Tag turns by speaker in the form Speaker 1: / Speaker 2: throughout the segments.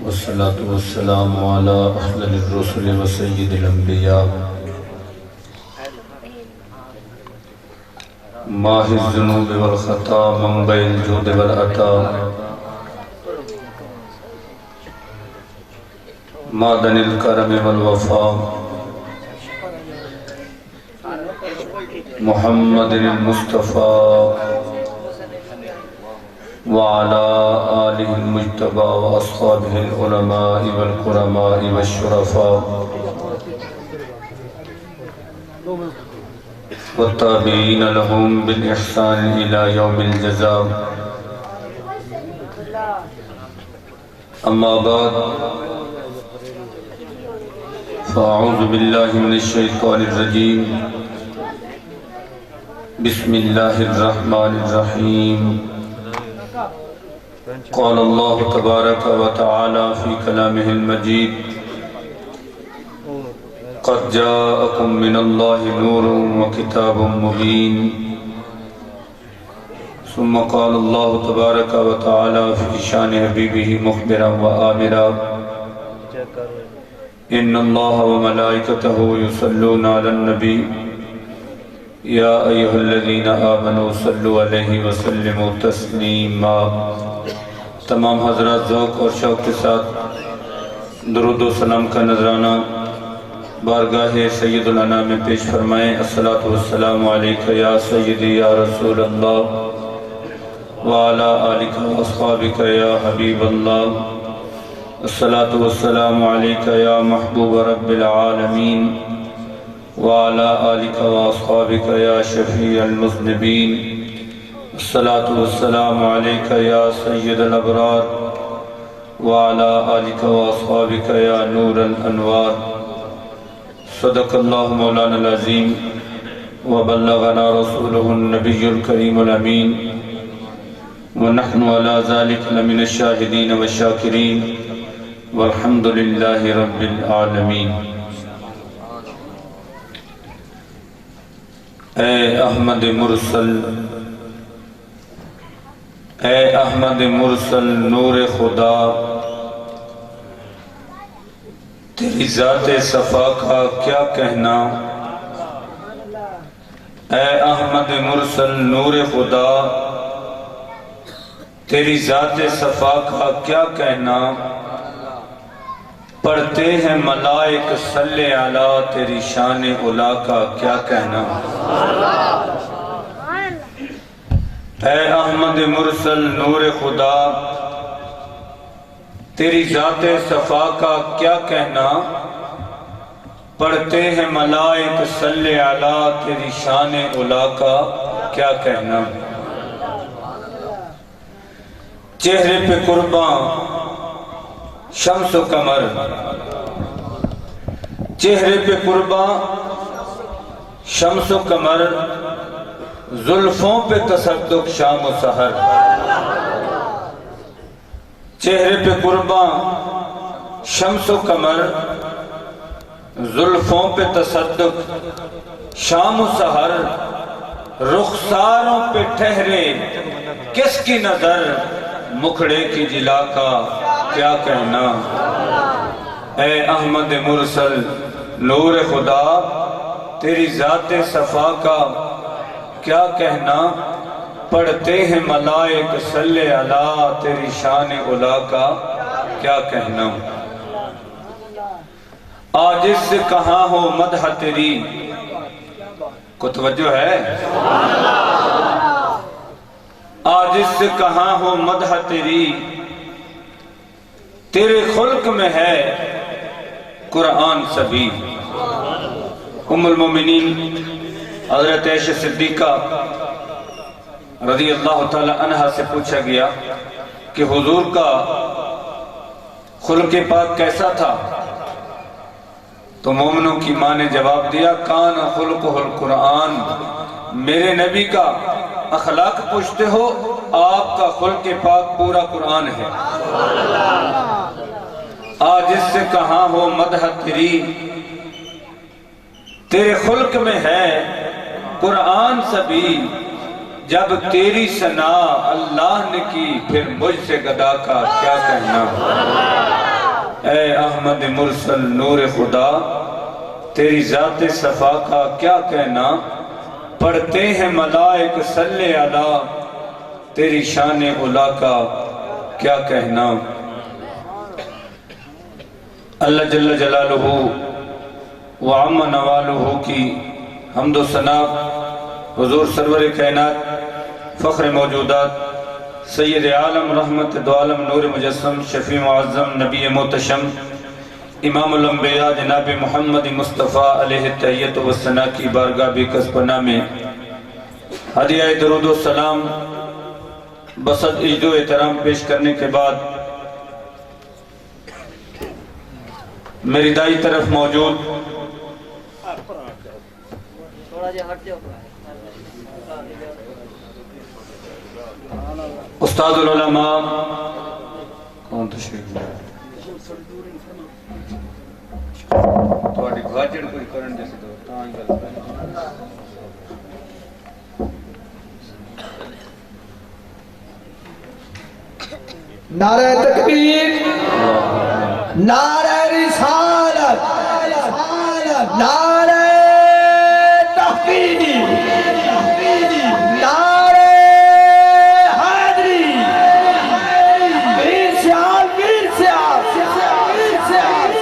Speaker 1: والصلاة والسلام على أفضل الرسل وسيد الأنبياء ماحِ الذنوب والخطا منبع الجود والعطا معدن الكرم والوفا محمد المصطفى وعلى آله المجتبى وأصحابه العلماء والكرماء والشرفاء والتابعين لهم بالإحسان إلى يوم الجزاء. أما بعد فأعوذ بالله من الشيطان الرجيم. بسم الله الرحمن الرحيم. قال الله تبارك وتعالى في كلامه المجيد: قد جاءكم من الله نور وكتاب مبين. ثم قال الله تبارك وتعالى في شان حبيبه مخبرا وآمرا: إن الله وملائكته يصلون على النبي يا أيها الذين آمنوا صلوا عليه وسلموا تسلیما. تمام حضرات ذوق اور شوق کے ساتھ درود و سلام کا نذرانہ بارگاہ سید الانام میں پیش فرمائیں. الصلاة والسلام علیکہ یا سیدی یا رسول اللہ وعلا آلکہ واصحابکہ یا حبیب اللہ. الصلاة والسلام علیکہ یا محبوب رب العالمین وعلا آلکہ واصحابکہ یا شفیع المذنبین. الصلاة والسلام علیکہ یا سید الابرار وعلا آلکہ واصحابکہ یا نور الانوار. صدق اللہ مولانا العظیم وبلغنا رسوله النبی الکریم الامین ونحن على ذلك لمن الشاہدین والشاکرین والحمد للہ رب العالمین. اے احمد مرسل، اے احمد مرسل نور خدا، تیری ذات صفا کا کیا کہنا. اے احمد مرسل نور خدا، تیری ذات صفا کا کیا کہنا. پڑھتے ہیں ملائک صلی علی، تیری شان علا کا کیا کہنا. اے احمد مرسل نور خدا، تیری ذات صفا کا کیا کہنا. پڑھتے ہیں ملائک صلی علی، تیری شان علا کا کیا کہنا. چہرے پہ قرباں شمس و قمر، چہرے پہ قرباں شمس و قمر، زلفوں پہ تصدق شام و سحر. چہرے پہ قرباں شمس و قمر، زلفوں پہ تصدق شام و سحر. رخساروں پہ ٹھہرے کس کی نظر، مکھڑے کی جلا کا کیا کہنا. اے احمد مرسل نور خدا، تیری ذات صفا کا کیا کہنا. پڑھتے ہیں ملائک صلی علی، تیری شان علا کا کیا کہنا. عاجز سے کہاں ہو مدح تیری، کو توجہ ہے. عاجز سے کہاں ہو مدح تیری، تیرے خلق میں ہے قرآن سبھی. ام المومنین حضرت عائشہ صدیقہ رضی اللہ تعالی عنہ سے پوچھا گیا کہ حضور کا خلق پاک کیسا تھا، تو مومنوں کی ماں نے جواب دیا: کان خلقہ القرآن. میرے نبی کا اخلاق پوچھتے ہو، آپ کا خلق پاک پورا قرآن ہے. عاجز سے کہاں ہو مدح تیری، تیرے خلق میں ہے قرآن سبھی. جب تیری ثنا اللہ نے کی، پھر مجھ سے گدا کا کیا کہنا. احمد مرسل نور خدا تیری ذات صفا کا کیا کہنا، پڑھتے ہیں ملائک صلی علی تیری شان علا کا کیا کہنا۔ اللہ جل جلالہ وعم نوالہ کی حمد و ثنا حضور سرور کائنات فخر موجودات سید عالم رحمت دو عالم نور مجسم شفیع معظم نبی محتشم امام الانبیاء جناب محمد مصطفیٰ علیہ التحیت و ثنا کی بارگاہ بیکس پناہ میں ہدیہ درود و سلام بسط عجد و احترام پیش کرنے کے بعد میری دائیں طرف موجود استاد العلماء کون تشریف تھوڑی گھاجڑ کوئی کرن جیسے تو تاں گل
Speaker 2: نعرہ تکبیر، نعرہ رسالت، نعرہ تحقیق، نعرہ حیدری، ویر سیال، ویر سیال، ویر سیال،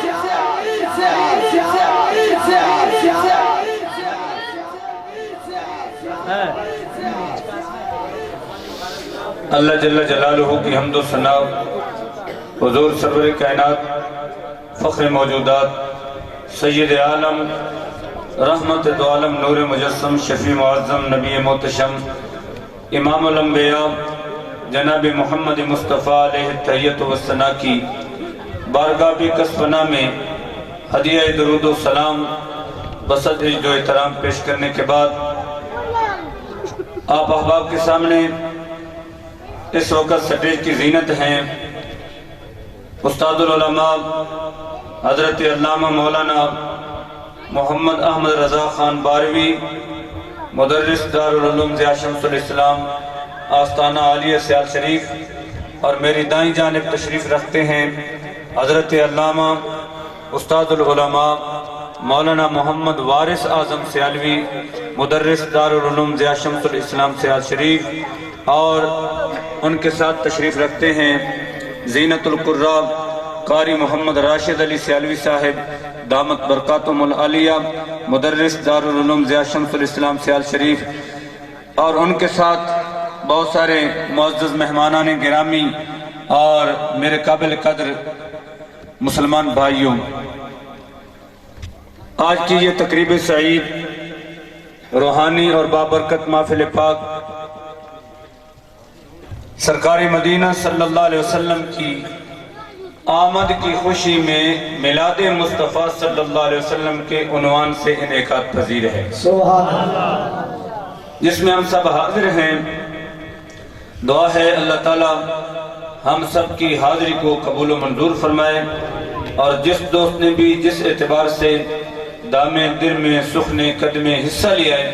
Speaker 1: اللہ جل جلالہ کی حمد و ثنا حضور سرور کائنات فخر موجودات سید عالم رحمت دو عالم نور مجسم شفیع معظم نبی محتشم امام الانبیاء جناب محمد مصطفیٰ علیہ التحیت و ثنا کی بارگاہ بیکس پناہ میں ہدیہ درود و سلام بسط عجد و احترام پیش کرنے کے بعد آپ احباب کے سامنے اس وقت سٹیج کی زینت ہیں استاد العلماء حضرت علامہ مولانا محمد احمد رضا خان باروی مدرس دارالعلوم ضیاء شمس الاسلام آستانہ عالیہ سیال شریف، اور میری دائیں جانب تشریف رکھتے ہیں حضرت علامہ استاد العلماء مولانا محمد وارث اعظم سیالوی مدرس دارالعلوم ضیاء شمس الاسلام سیال شریف، اور ان کے ساتھ تشریف رکھتے ہیں زینت القراء قاری محمد راشد علی سیالوی صاحب دامت برکاتہم العالیہ مدرس دارالعلوم ضیاء شمس الاسلام سیال شریف، اور ان کے ساتھ بہت سارے معزز مہمانان گرامی اور میرے قابل قدر مسلمان بھائیوں، آج کی یہ تقریب سعید روحانی اور بابرکت محفل پاک سرکار مدینہ صلی اللہ علیہ وسلم کی آمد کی خوشی میں میلاد مصطفیٰ صلی اللہ علیہ وسلم کے عنوان سے انعقاد پذیر ہے،
Speaker 2: سبحان اللہ،
Speaker 1: جس میں ہم سب حاضر ہیں۔ دعا ہے اللہ تعالی ہم سب کی حاضری کو قبول و منظور فرمائے، اور جس دوست نے بھی جس اعتبار سے دامے دل میں سخنے قدمے حصہ لیا ہے،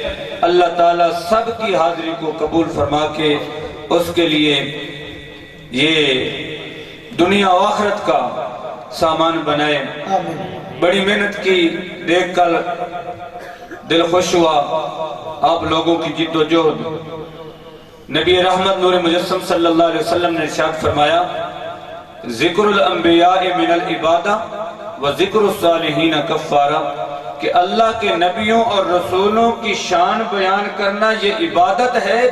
Speaker 1: اللہ تعالی سب کی حاضری کو قبول فرما کے اس کے لیے یہ دنیا و آخرت کا سامان بنائے۔ بڑی محنت کی، دیکھ کر دل خوش ہوا آپ لوگوں کی جد و جہد۔ نبی رحمت نور مجسم صلی اللہ علیہ وسلم نے ارشاد فرمایا ذکر الانبیاء من العبادہ و ذکر الصالحین کفارہ، کہ اللہ کے نبیوں اور رسولوں کی شان بیان کرنا یہ عبادت ہے،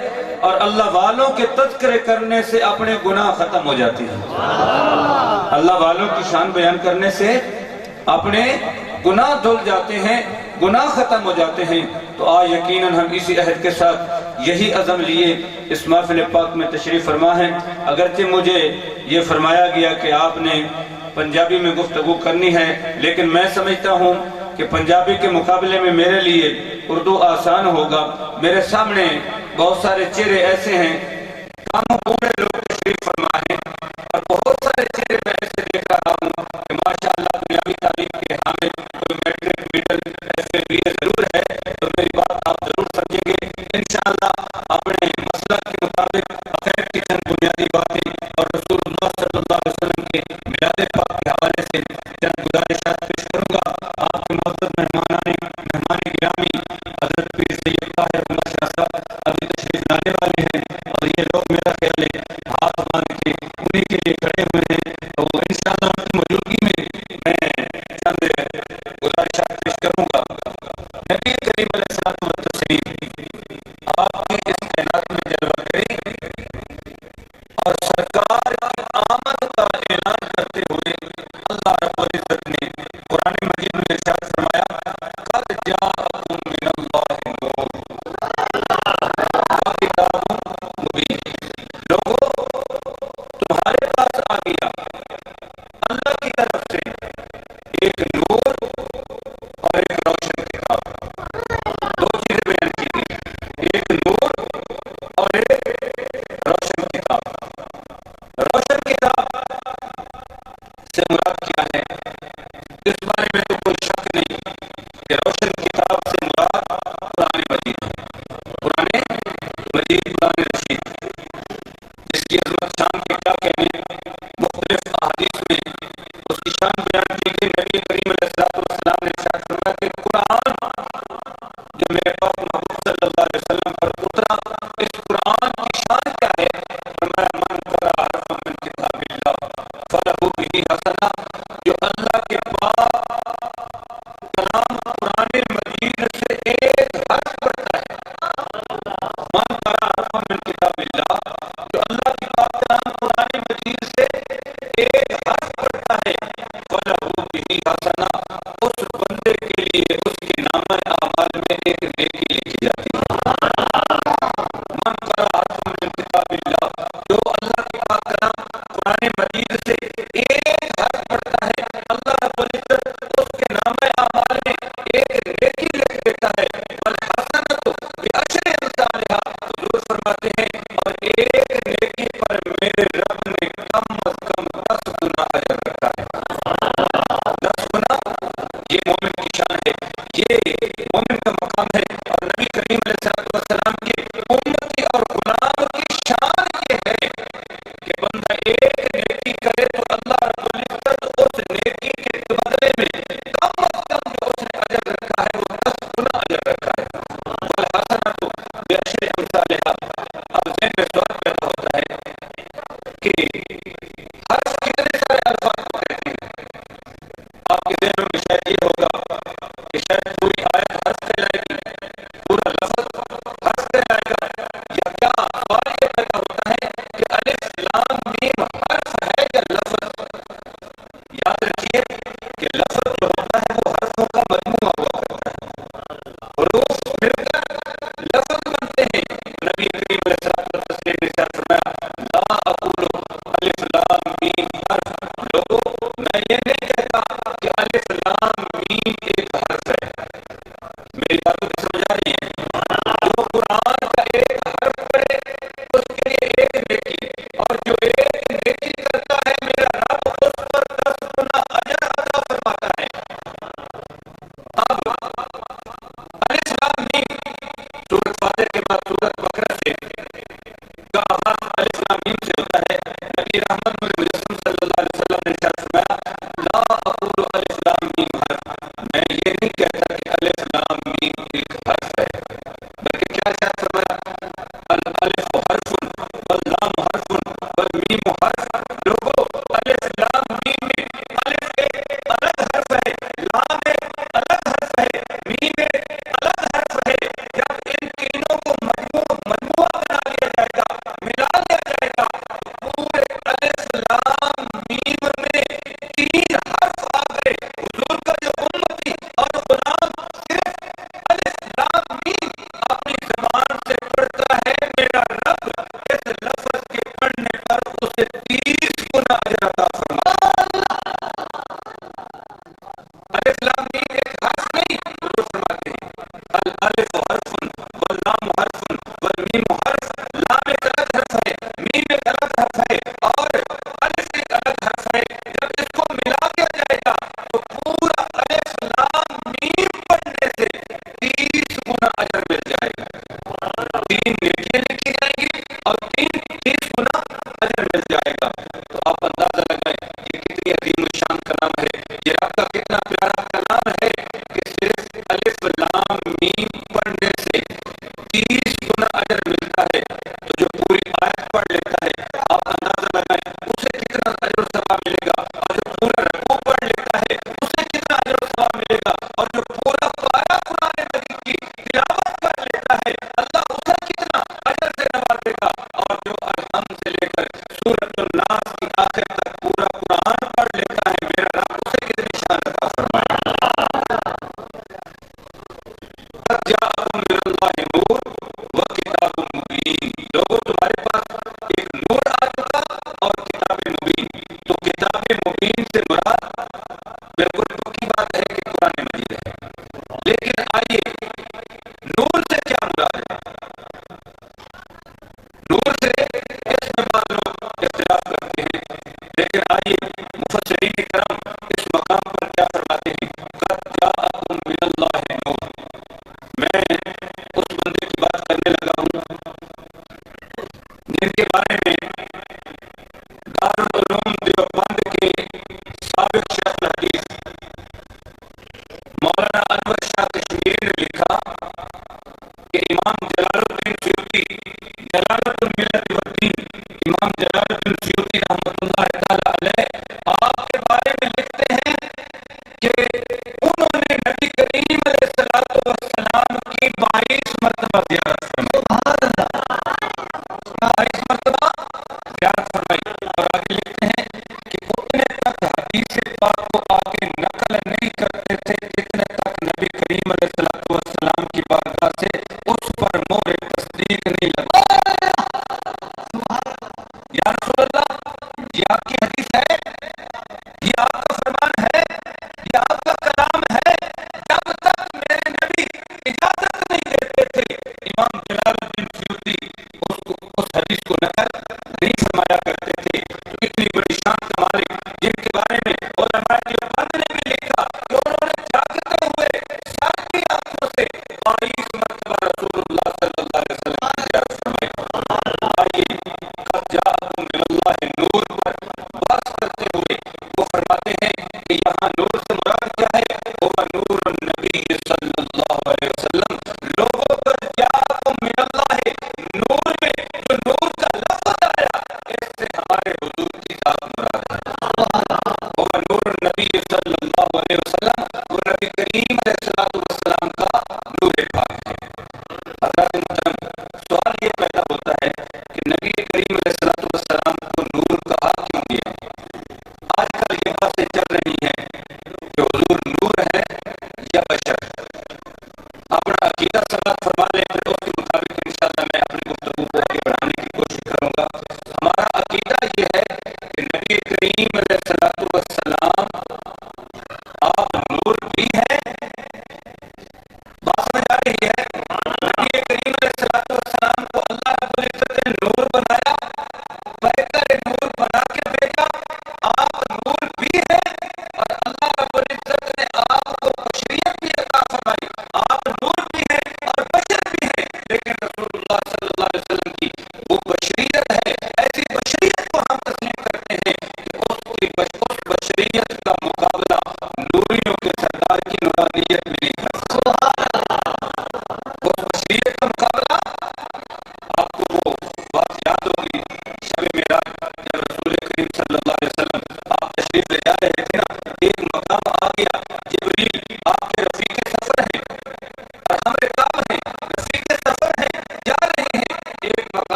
Speaker 1: اور اللہ والوں کے تذکرے کرنے سے اپنے گناہ ختم ہو جاتے ہیں۔ اللہ والوں کی شان بیان کرنے سے اپنے گناہ دھل جاتے ہیں، گناہ ختم ہو جاتے ہیں۔ تو یقیناً ہم اسی عہد کے ساتھ یہی عزم لیے اس محفل پاک میں تشریف فرما ہے۔ اگرچہ مجھے یہ فرمایا گیا کہ آپ نے پنجابی میں گفتگو کرنی ہے، لیکن میں سمجھتا ہوں کہ پنجابی کے مقابلے میں میرے لیے اردو آسان ہوگا۔ میرے سامنے بہت سارے چہرے ایسے ہیں، کاموں پورے لوگ تشریف فرما ہیں، اور بہت سارے چہرے میں ایسے دیکھ رہا ہوں کہ ماشاءاللہ دنیاوی تعلیم کے حامل، کوئی میٹرک میڈل ایسے بھی ضرور ہے، تو میری بات آپ ضرور سمجھیں گے۔ انشاءاللہ اپنے مسلک کے مطابق عقائد کی چند بنیادی باتیں اور رسول اللہ صلی اللہ علیہ وسلم کے میلاد پاک کے حوالے سے چند اس بارے میں تو کوئی شک نہیں کہ روشن کتاب سے مراد قرآن مجید ہے، قرآن مجید، قرآن رشید، جس کی عظمت شان کے کیا کہنے، مختلف احادیث میں اس کی شان بیان کی گئی۔ نبی کریم علیہ السلام نے ارشاد فرمایا کہ قرآن جو میرے پاک محبوب صلی اللہ علیہ وسلم پر اترا، اس قرآن کی شان کیا ہے؟ فرمایا من قرأ حرفا من کتاب اللہ فلہ بہ حسنہ، جو اللہ کے پاک کلام قرآن مجید سے ایک حرف پڑھتا ہے، من قرأ حرفا من کتاب اللہ، جو اللہ کے پاک کلام قرآن مجید سے ایک حرف پڑھتا ہے، فلہ بہ حسنہ، اس بندے کے لیے اس کے نامہ اعمال میں ایک نیکی لکھی جاتی ہے۔ من قرأ حرفا من کتاب اللہ، جو اللہ کے پاک کلام قرآن مجید سے ایک حرف پڑھتا ہے، اللہ رب العزت اس کے نامہ اعمال میں ایک نیکی لکھ دیتا ہے۔ والحسنۃ بعشر امثالھا، حضور فرماتے ہیں اور ایک نیکی پر میرے رب نے کم از کم 10 گنا اجر رکھا ہے، 10 گنا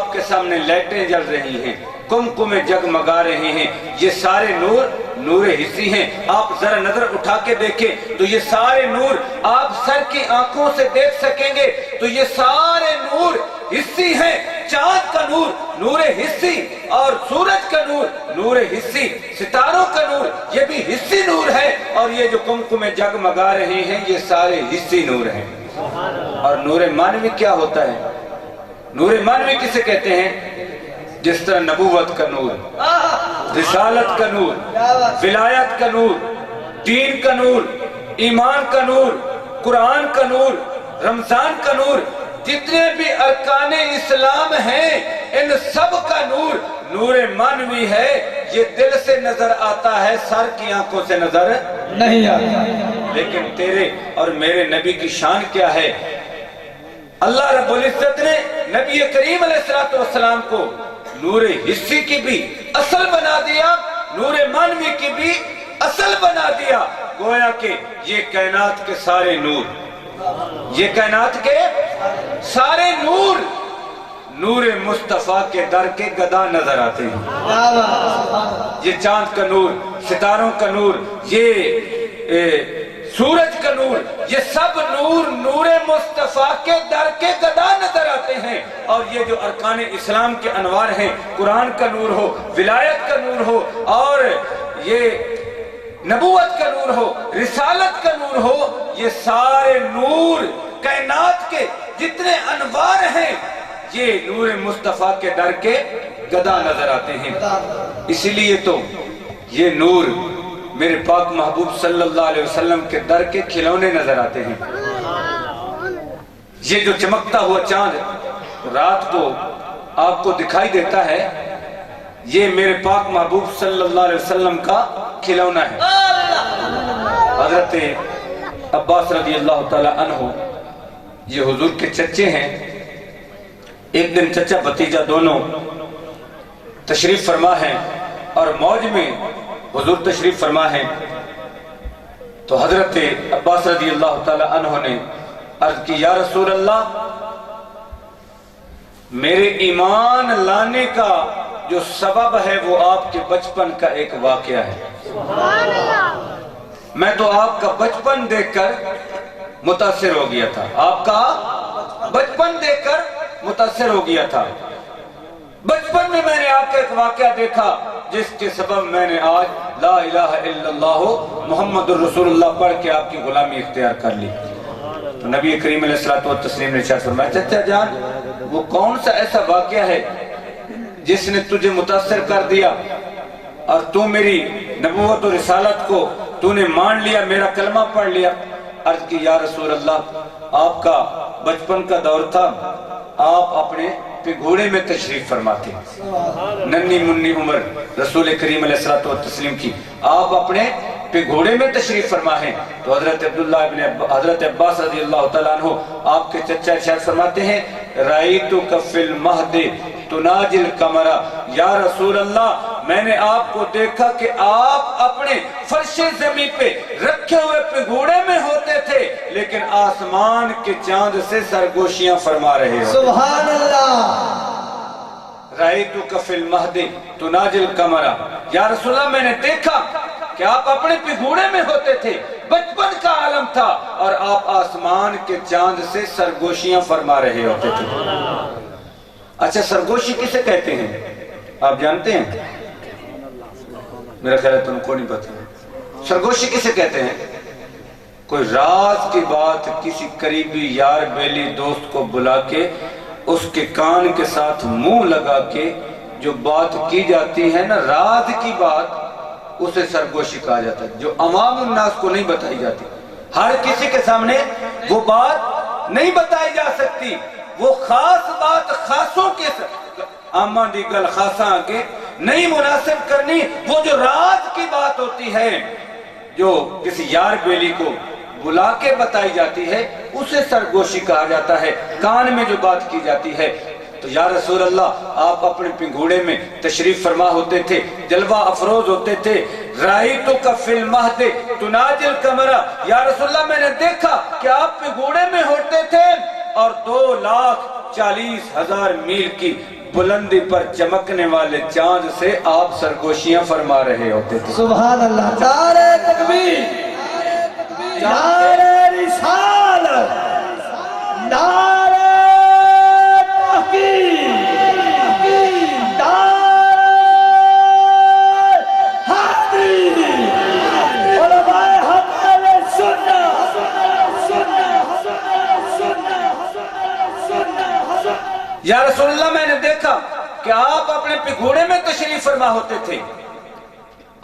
Speaker 1: آپ کے سامنے لائٹیں جل رہی ہیں، کمکمیں جگمگا رہے ہیں، یہ سارے نور نور حسی ہیں۔ آپ ذرا نظر اٹھا کے دیکھیں تو یہ سارے نور آپ سر کی آنکھوں سے دیکھ سکیں گے تو یہ سارے نور حسی ہیں۔ چاند کا نور نور حسی، اور سورج کا نور نور حسی، ستاروں کا نور یہ بھی حسی نور ہے، اور یہ جو کمکمیں جگمگا رہے ہیں یہ سارے حسی نور ہیں۔ اور نور مانوی کیا ہوتا ہے؟ نور مانوی کسے کہتے ہیں؟ جس طرح نبوت کا نور، رسالت کا نور، ولایت کا نور، دین کا نور، ایمان کا نور، قرآن کا نور، رمضان کا نور، جتنے بھی ارکان اسلام ہیں ان سب کا نور نور مانوی ہے۔ یہ دل سے نظر آتا ہے، سر کی آنکھوں سے نظر
Speaker 2: نہیں آتا۔
Speaker 1: لیکن تیرے اور میرے نبی کی شان کیا ہے؟ اللہ رب العزت نے نبی کریم علیہ السلام کو نور حسی کی بھی اصل بنا دیا، نور مانوی کی بھی اصل بنا دیا، گویا کہ یہ کائنات کے سارے نور، یہ کائنات کے سارے نور نور مصطفیٰ کے در کے گدا نظر آتے ہیں۔ یہ چاند کا نور، ستاروں کا نور، یہ سورج کا نور، یہ سب نور نور مصطفیٰ کے در کے گدا نظر آتے ہیں۔ اور یہ جو ارکان اسلام کے انوار ہیں، قرآن کا نور ہو، ولایت کا نور ہو، اور یہ نبوت کا نور ہو، رسالت کا نور ہو، یہ سارے نور کائنات کے جتنے انوار ہیں یہ نور مصطفیٰ کے در کے گدا نظر آتے ہیں۔ اسی لیے تو یہ نور میرے پاک محبوب صلی اللہ علیہ وسلم کے در کے کھلونے نظر آتے ہیں۔ یہ جو چمکتا ہوا چاند رات کو آپ کو دکھائی دیتا ہے، یہ میرے پاک محبوب صلی اللہ علیہ وسلم کا کھلونا ہے۔ حضرت عباس رضی اللہ تعالی عنہ یہ حضور کے چچے ہیں۔ ایک دن چچا بھتیجا دونوں تشریف فرما ہیں اور موج میں حضور تشریف فرما ہیں، تو حضرت عباس رضی اللہ تعالی عنہ نے عرض کی، یا رسول اللہ، میرے ایمان لانے کا جو سبب ہے وہ آپ کے بچپن کا ایک واقعہ ہے۔ میں تو آپ کا بچپن دیکھ کر متاثر ہو گیا تھا، آپ کا بچپن دیکھ کر متاثر ہو گیا تھا۔ بچپن میں نے آپ کا ایک واقعہ دیکھا جس کے سبب میں نے آج لا الہ الا اللہ محمد الرسول اللہ پڑھ کے آپ کی غلامی اختیار کر لی۔ تو نبی کریم علیہ السلام نے ارشاد فرمایا، چچا جان وہ کون سا ایسا واقعہ ہے جس نے تجھے متاثر کر دیا اور تو میری نبوت و رسالت کو تو نے مان لیا، میرا کلمہ پڑھ لیا؟ عرض کی، یا رسول اللہ، آپ کا بچپن کا دور تھا، آپ اپنے پہ گھوڑے میں تشریف فرماتے، ننی منی عمر رسول کریم علیہ السلام کی، آپ اپنے پہ گھوڑے میں تشریف فرما ہیں۔ تو حضرت عباس رضی اللہ تعالیٰ عنہ آپ کے چچا ارشاد فرماتے ہیں، رَأَيْتُكَ فِي الْمَهْدِ تُنَاجِ الْقَمَرَ، یا رسول اللہ میں نے آپ کو دیکھا کہ آپ اپنے فرش زمین پہ رکھے ہوئے پہ گھوڑے میں ہوتے تھے لیکن آسمان کے چاند سے سرگوشیاں فرما رہے ہوتے۔
Speaker 2: سبحان اللہ۔
Speaker 1: رَأَيْتُكَ فِي الْمَهْدِ تُنَاجِ الْقَمَرَ، یا رسول اللہ میں نے دیکھا کہ آپ اپنے پہ گھوڑے میں ہوتے تھے، بچپن کا عالم تھا اور آپ آسمان کے چاند سے سرگوشیاں فرما رہے ہوتے تھے۔ اچھا سرگوشی کسے کہتے ہیں آپ جانتے ہیں؟ میرا خیال ہے تم کو نہیں پتا۔ سرگوشی کسے کہتے ہیں؟ کوئی راز کی بات کسی قریبی یار بیلی دوست کو بلا کے اس کے کان کے ساتھ منہ لگا کے جو بات کی جاتی ہے نا، راز کی بات، اسے سرگوشی کہا جاتا ہے، جو عوام الناس کو نہیں بتائی جاتی، ہر کسی کے سامنے وہ بات نہیں بتائی جا سکتی، وہ خاص بات خاصوں کے عامہ دی گل خاصاں کے نہیں مناسب کرنی، وہ جو راز کی بات ہوتی ہے جو کسی یار بیلی کو بلا کے بتائی جاتی ہے اسے سرگوشی کہا جاتا ہے، کان میں جو بات کی جاتی ہے۔ تو یا رسول اللہ آپ اپنے پنگھوڑے میں تشریف فرما ہوتے تھے، جلوہ افروز ہوتے تھے، رَأَيْتُكَ فِي الْمَهْدِ تُنَاجِ الْقَمَرَ، یا رسول اللہ میں نے دیکھا کہ آپ پنگھوڑے میں ہوتے تھے اور 2,40,000 میل کی بلندی پر چمکنے والے چاند سے آپ سرگوشیاں فرما رہے ہوتے تھے.
Speaker 2: سبحان اللہ. نعرہ تکبیر، نعرہ رسالت، نعرہ تحقیق، نعرہ حیدری، علماء حق اہل سنت.
Speaker 1: یا رسول اللہ میں نے دیکھا کہ آپ اپنے پگھوڑے میں تشریف فرما ہوتے تھے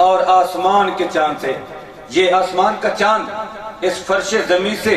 Speaker 1: اور آسمان کے چاند سے، یہ آسمان کا چاند اس فرش زمین سے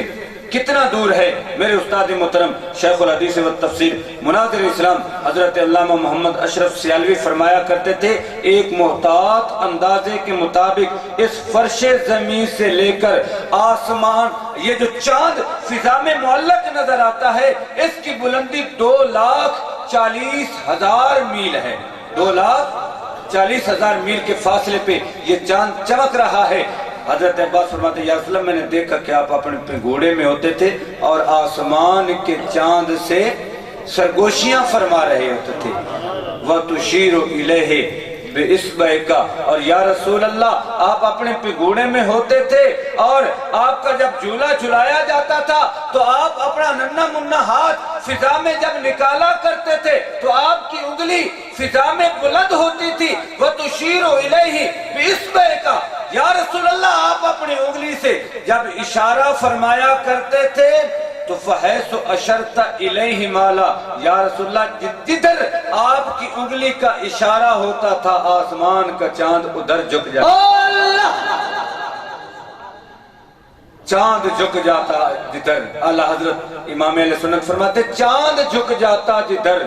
Speaker 1: کتنا دور ہے. میرے استاد محترم شیخ الحدیث و تفسیر مناظر اسلام حضرت علامہ محمد اشرف سیالوی فرمایا کرتے تھے، ایک محتاط اندازے کے مطابق اس فرش زمین سے لے کر آسمان، یہ جو چاند فضا میں معلق نظر آتا ہے، اس کی بلندی 2,40,000 میل ہے. 2,40,000 میل کے فاصلے پہ یہ چاند چمک رہا ہے. حضرت عباس فرماتے ہیں یا رسول اللہ میں نے دیکھا کہ آپ اپنے گھوڑے میں ہوتے تھے اور آسمان کے چاند سے سرگوشیاں فرما رہے ہوتے تھے. وَتُشِيرُ إِلَيْهِ بِإِصْبَعِكَ، اور یا رسول اللہ آپ اپنے گھوڑے میں ہوتے تھے اور آپ کا جب جھولا جھلایا جاتا تھا تو آپ اپنا ننھا منھا ہاتھ فضا میں جب نکالا کرتے تھے تو آپ کی انگلی فضا میں بلند ہوتی تھی. وَتُشِيرُ إِلَيْهِ بِإِصْبَعِكَ، یا رسول اللہ آپ اپنی انگلی سے جب اشارہ فرمایا کرتے تھے تو فحیث اشرت الیہ مالا، یا رسول اللہ جدھر آپ کی انگلی کا اشارہ ہوتا تھا آسمان کا چاند ادھر جھک جاتا. چاند جھک جاتا جدھر. اعلیٰ حضرت امام اہل سنت فرماتے چاند جھک جاتا جدھر،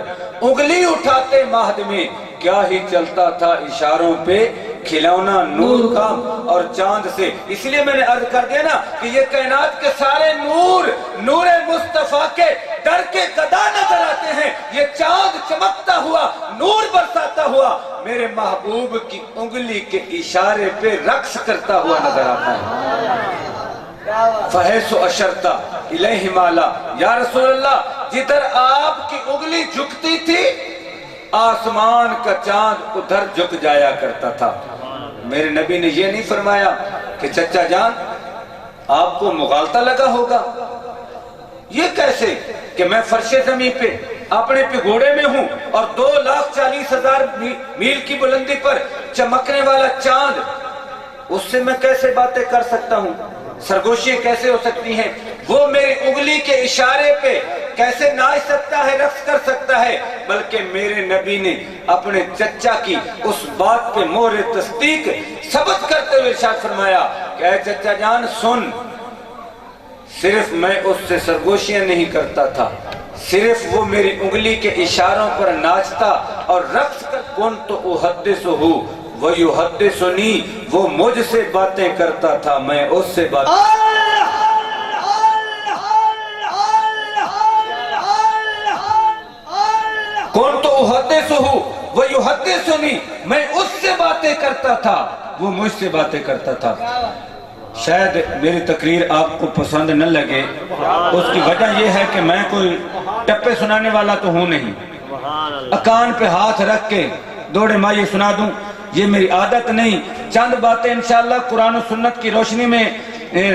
Speaker 1: انگلی اٹھاتے مہد میں کیا ہی چلتا تھا اشاروں پہ کھلونا نور کا اور چاند سے. اس لیے میں نے عرض کر دیا نا کہ یہ کائنات کے سارے نور نور مصطفیٰ کے در کے گدا نظر آتے ہیں. یہ چاند چمکتا ہوا نور برساتا ہوا میرے محبوب کی انگلی کے اشارے پہ رقص کرتا ہوا نظر آتا ہے. فحیث اشرت الیہ مالا، یا رسول اللہ جدھر آپ کی انگلی جھکتی تھی آسمان کا چاند ادھر جھک جایا کرتا تھا. میرے نبی نے یہ نہیں فرمایا کہ چچا جان آپ کو مغالطہ لگا ہوگا، یہ کیسے کہ میں فرش زمین پہ اپنے گھوڑے میں ہوں اور 2,40,000 میل کی بلندی پر چمکنے والا چاند، اس سے میں کیسے باتیں کر سکتا ہوں، سرگوشی کیسے ہو سکتی ہیں؟ وہ میری انگلی کے اشارے پہ کیسے ناچ سکتا ہے، رقص کر سکتا ہے؟ بلکہ میرے نبی نے اپنے چچا کی اس بات پہ مہر تصدیق ثبت کرتے ہوئے ارشاد فرمایا کہ اے چچا جان سن، صرف میں اس سے سرگوشیاں نہیں کرتا تھا، صرف وہ میری انگلی کے اشاروں پر ناچتا اور رقص کر كُنْتُ أُحَدِّثُهُ وَيُحَدِّثُنِي، وہ مجھ سے باتیں کرتا تھا میں اس سے باتیں. كُنْتُ أُحَدِّثُهُ وَيُحَدِّثُنِي، میں اس سے باتیں کرتا تھا وہ مجھ سے باتیں کرتا تھا. شاید میری تقریر آپ کو پسند نہ لگے، اس کی وجہ یہ ہے کہ میں کوئی ٹپے سنانے والا تو ہوں نہیں. کان پہ ہاتھ رکھ کے دوڑے ماں یہ سنا دوں، یہ میری عادت نہیں. چند باتیں انشاءاللہ قرآن و سنت کی روشنی میں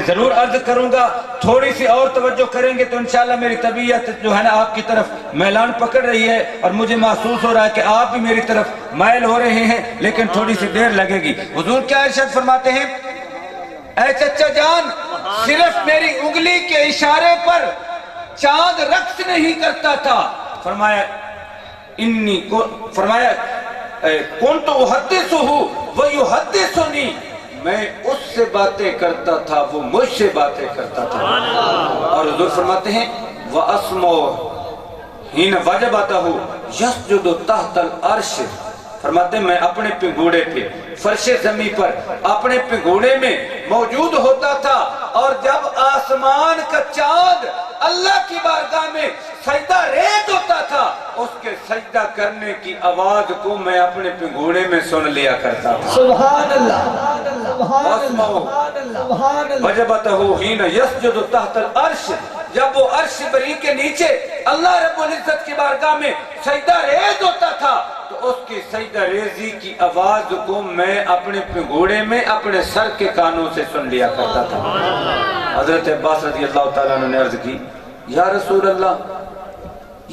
Speaker 1: ضرور عرض کروں گا. تھوڑی سی اور توجہ کریں گے تو انشاءاللہ میری طبیعت جو ہے نا آپ کی طرف میلان پکڑ رہی ہے اور مجھے محسوس ہو رہا ہے کہ آپ بھی میری طرف مائل ہو رہے ہیں، لیکن تھوڑی سی دیر لگے گی. حضور کیا ارشاد فرماتے ہیں؟ اے چچا جان صرف میری انگلی کے اشارے پر چاند رقص نہیں کرتا تھا، فرمایا انی کو، فرمایا كُنْتُ أُحَدِّثُهُ وَيُحَدِّثُنِي، میں اس سے باتیں کرتا تھا وہ مجھ سے باتیں کرتا تھا. اور حضور فرماتے ہیں وَأَسْمَعُ حِينَ وَجَبَتَهُ يَسْجُدُ تَحْتَ الْعَرْشِ، فرماتے ہیں میں اپنے پگھوڑے پہ فرش زمین پر اپنے پگھوڑے میں موجود ہوتا تھا اور جب آسمان کا چاند اللہ کی بارگاہ میں سجدہ ریز ہوتا تھا اس کے سجدہ کرنے کی آواز کو میں اپنے پگھوڑے میں سن لیا کرتا تھا.
Speaker 2: سبحان اللہ،
Speaker 1: وَجَبَتَهُ حِينَ يَسْجُدُ تَحْتَ الْعَرْشِ جب وہ عرش بری کے نیچے اللہ رب العزت کی بارگاہ میں سجدہ ریز ہوتا تھا تو اس کی سجدہ ریزی کی آواز کو میں اپنے پگوڑے میں اپنے سر کے کانوں سے سن لیا کرتا تھا۔ حضرت عباس رضی اللہ تعالیٰ عنہ نے عرض کی یا رسول اللہ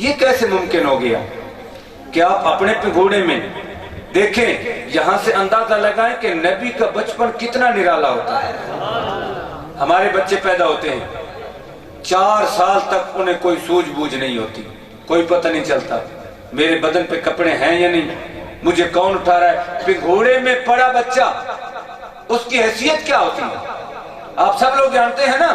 Speaker 1: یہ کیسے ممکن ہو گیا کہ آپ اپنے پگوڑے میں دیکھیں، یہاں سے اندازہ لگائیں کہ نبی کا بچپن کتنا نرالا ہوتا ہے۔ ہمارے بچے پیدا ہوتے ہیں 4 سال تک انہیں کوئی سوجھ بوجھ نہیں ہوتی، کوئی پتہ نہیں چلتا میرے بدن پہ کپڑے ہیں یا نہیں، مجھے کون اٹھا رہا ہے۔ پگھوڑے میں پڑا بچہ، اس کی حیثیت کیا ہوتی ہے؟ آپ سب لوگ جانتے ہیں نا،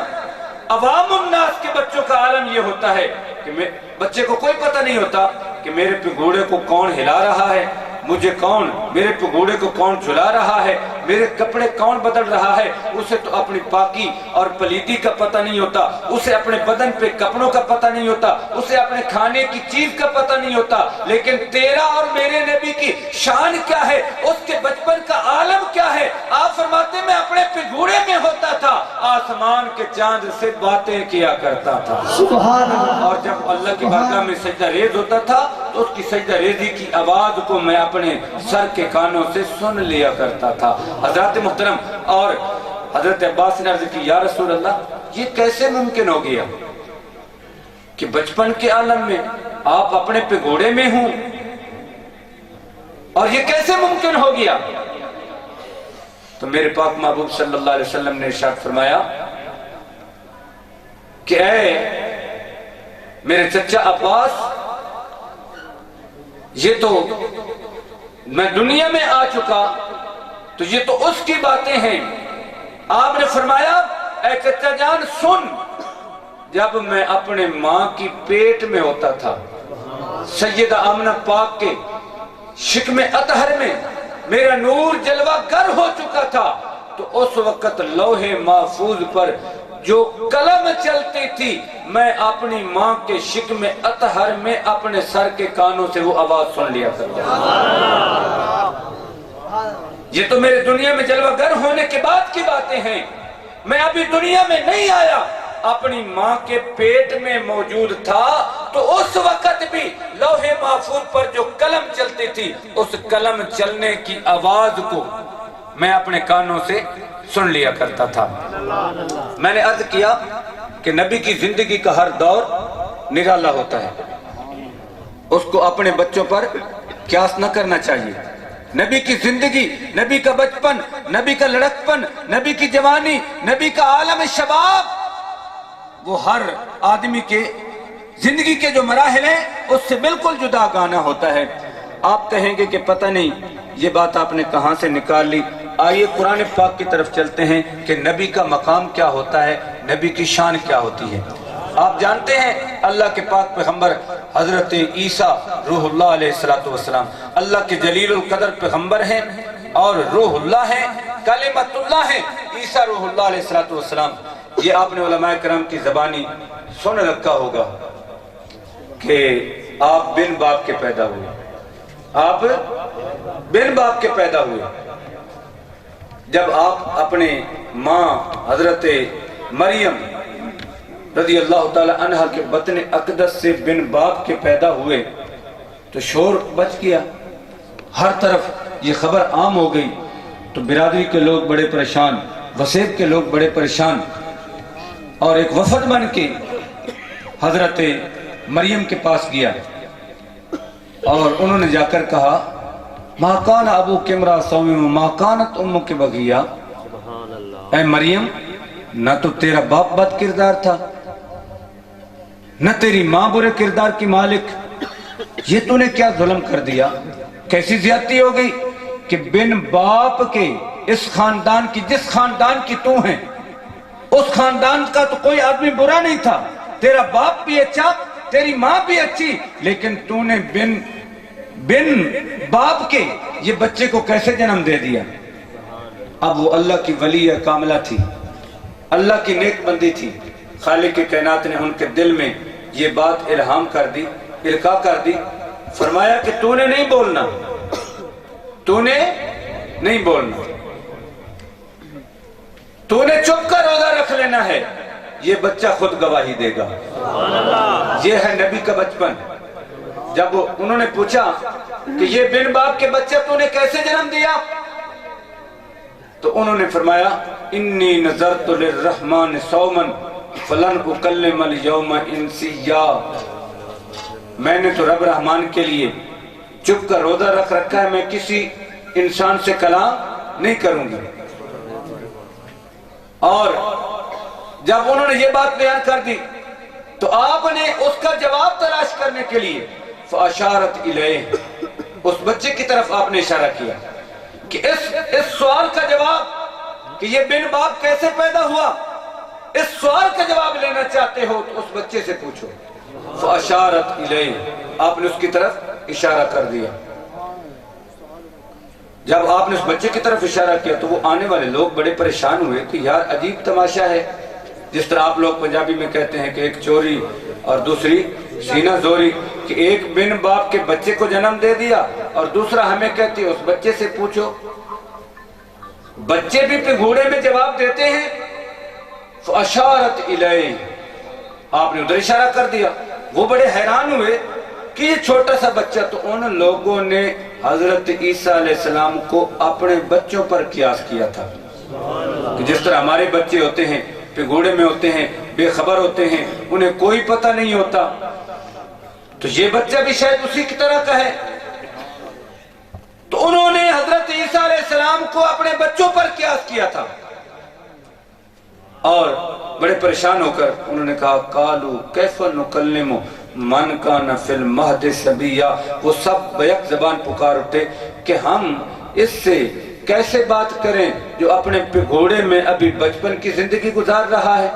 Speaker 1: عوام الناس کے بچوں کا عالم یہ ہوتا ہے کہ بچے کو کوئی پتہ نہیں ہوتا کہ میرے پگھوڑے کو کون ہلا رہا ہے، مجھے کون، میرے پگھوڑے کو کون جھلا رہا ہے، میرے کپڑے کون بدل رہا ہے۔ اسے تو اپنی پاکی اور پلیدی کا پتہ نہیں ہوتا، اسے اپنے بدن پہ کپڑوں کا پتہ نہیں ہوتا، اسے اپنے کھانے کی چیز کا پتہ نہیں ہوتا۔ لیکن تیرا اور میرے نبی کی شان کیا ہے، اس کے بچپن کا عالم کیا ہے؟ آپ فرماتے میں اپنے پگھوڑے میں ہوتا تھا، آسمان کے چاند سے باتیں کیا کرتا تھا،
Speaker 2: سبحان اللہ۔
Speaker 1: اور جب اللہ کی بارگاہ میں سجدہ ریز ہوتا تھا تو اس کی سجدہ ریزی کی آواز کو میں اپنے سر کے کانوں سے سن لیا کرتا تھا۔ حضرت محترم اور حضرت عباس نے عرض کی یا رسول اللہ یہ کیسے ممکن ہو گیا کہ بچپن کے عالم میں آپ اپنے پگھوڑے میں ہوں، اور یہ کیسے ممکن ہو گیا؟ تو میرے پاک محبوب صلی اللہ علیہ وسلم نے ارشاد فرمایا کہ اے میرے چچا عباس، یہ تو میں دنیا میں آ چکا تو یہ تو اس کی باتیں ہیں۔ آپ نے فرمایا اے چچا جان سن، جب میں اپنے ماں کی پیٹ میں ہوتا تھا، سیدہ آمنہ پاک کے شکم اطہر میں میرا نور جلوہ گر ہو چکا تھا، تو اس وقت لوح محفوظ پر جو قلم چلتی تھی میں اپنی ماں کے شکم اطہر میں اپنے سر کے کانوں سے وہ آواز سن لیا کرتا۔ یہ تو میرے دنیا میں جلوہ گر ہونے کے بعد کی باتیں ہیں، میں ابھی دنیا میں نہیں آیا، اپنی ماں کے پیٹ میں موجود تھا تو اس وقت بھی لوح محفوظ پر جو قلم چلتی تھی اس قلم چلنے کی آواز کو میں اپنے کانوں سے سن لیا کرتا تھا۔ میں نے عرض کیا کہ نبی کی زندگی کا ہر دور نرالا ہوتا ہے، اس کو اپنے بچوں پر قیاس نہ کرنا چاہیے۔ نبی کی زندگی، نبی کا بچپن، نبی کا لڑکپن، نبی کی جوانی، نبی کا عالم شباب، وہ ہر آدمی کے زندگی کے جو مراحل ہیں اس سے بالکل جدا گانا ہوتا ہے۔ آپ کہیں گے کہ پتہ نہیں یہ بات آپ نے کہاں سے نکال لی۔ آئیے قرآن پاک کی طرف چلتے ہیں کہ نبی کا مقام کیا ہوتا ہے، نبی کی شان کیا ہوتی ہے۔ آپ جانتے ہیں اللہ کے پاک پیغمبر حضرت عیسیٰ روح اللہ علیہ السلام اللہ کے جلیل القدر پیغمبر ہیں اور روح اللہ ہیں، کلمت اللہ ہیں، عیسیٰ روح اللہ علیہ السلام۔ یہ آپ نے علماء کرام کی زبانی سن رکھا ہوگا کہ آپ بن باپ کے پیدا ہوئے، آپ بن باپ کے پیدا ہوئے۔ جب آپ اپنے ماں حضرت مریم رضی اللہ تعالی عنہ کے بطن اقدس سے بن باپ کے پیدا ہوئے تو شور بچ گیا، ہر طرف یہ خبر عام ہو گئی، تو برادری کے لوگ بڑے پریشان، وسیب کے لوگ بڑے پریشان، اور ایک وفد بن کے حضرت مریم کے پاس گیا اور انہوں نے جا کر کہا ما کان ابوک امرأ سوء ما کانت امک بغیہ، اے مریم نہ تو تیرا باپ بد کردار تھا نہ تیری ماں برے کردار کی مالک، یہ تو نے کیا ظلم کر دیا، کیسی زیادتی ہو گئی کہ بن باپ کے اس خاندان کی، جس خاندان کی تو ہیں اس خاندان کا تو کوئی آدمی برا نہیں تھا، تیرا باپ بھی اچھا، تیری ماں بھی اچھی، لیکن تو نے بن باپ کے یہ بچے کو کیسے جنم دے دیا۔ اب وہ اللہ کی ولی کاملہ تھی، اللہ کی نیک بندی تھی، خالق کی کائنات نے ان کے دل میں یہ بات الہام کر دی، القاء کر دی، فرمایا کہ تو نے نہیں بولنا، تو نے نہیں بولنا، تو نے چپ کر روزہ رکھ لینا ہے، یہ بچہ خود گواہی دے گا۔ یہ ہے نبی کا بچپن۔ جب انہوں نے پوچھا کہ یہ بن باپ کے بچہ تو نے کیسے جنم دیا، تو انہوں نے فرمایا انی نذرت للرحمن صوما فلن اکلم اليوم انسیا، میں نے تو رب رحمان کے لیے چپ کر روزہ رکھ رکھا ہے، میں کسی انسان سے کلام نہیں کروں گا۔ اور جب انہوں نے یہ بات بیان کر دی تو آپ نے اس کا جواب تلاش کرنے کے لیے فاشارت الیہ، اس بچے کی طرف آپ نے اشارہ کیا کہ اس سوال کا جواب کہ یہ بن باپ کیسے پیدا ہوا، اس سوال کا جواب لینا چاہتے ہو تو اس بچے سے پوچھو۔ فاشارت الیہ، آپ نے اس کی طرف اشارہ کر دیا۔ جب آپ نے اس بچے کی طرف اشارہ کیا تو وہ آنے والے لوگ بڑے پریشان ہوئے کہ یار عجیب تماشا ہے، جس طرح آپ لوگ پنجابی میں کہتے ہیں کہ ایک چوری اور دوسری سینہ زوری، کہ ایک بن باپ کے بچے کو جنم دے دیا اور دوسرا ہمیں کہتی ہے اس بچے سے پوچھو۔ بچے بھی پگھوڑے میں جواب دیتے ہیں۔ فاشارت الیہ، آپ نے ادھر اشارہ کر دیا۔ وہ بڑے حیران ہوئے کہ یہ چھوٹا سا بچہ، تو ان لوگوں نے حضرت عیسیٰ علیہ السلام کو اپنے بچوں پر قیاس کیا تھا کہ جس طرح ہمارے بچے ہوتے ہیں پگھوڑے میں ہوتے ہیں، بے خبر ہوتے ہیں، انہیں کوئی پتہ نہیں ہوتا، تو یہ بچہ بھی شاید اسی کی طرح کا ہے۔ تو انہوں نے حضرت عیسیٰ علیہ السلام کو اپنے بچوں پر قیاس کیا تھا اور بڑے پریشان ہو کر انہوں نے کہا قالوا کیف نکلم من کان فی المہد صبیا، وہ سب بیک زبان پکار اٹھے کہ ہم اس سے کیسے بات کریں جو اپنے پگھوڑے میں ابھی بچپن کی زندگی گزار رہا ہے۔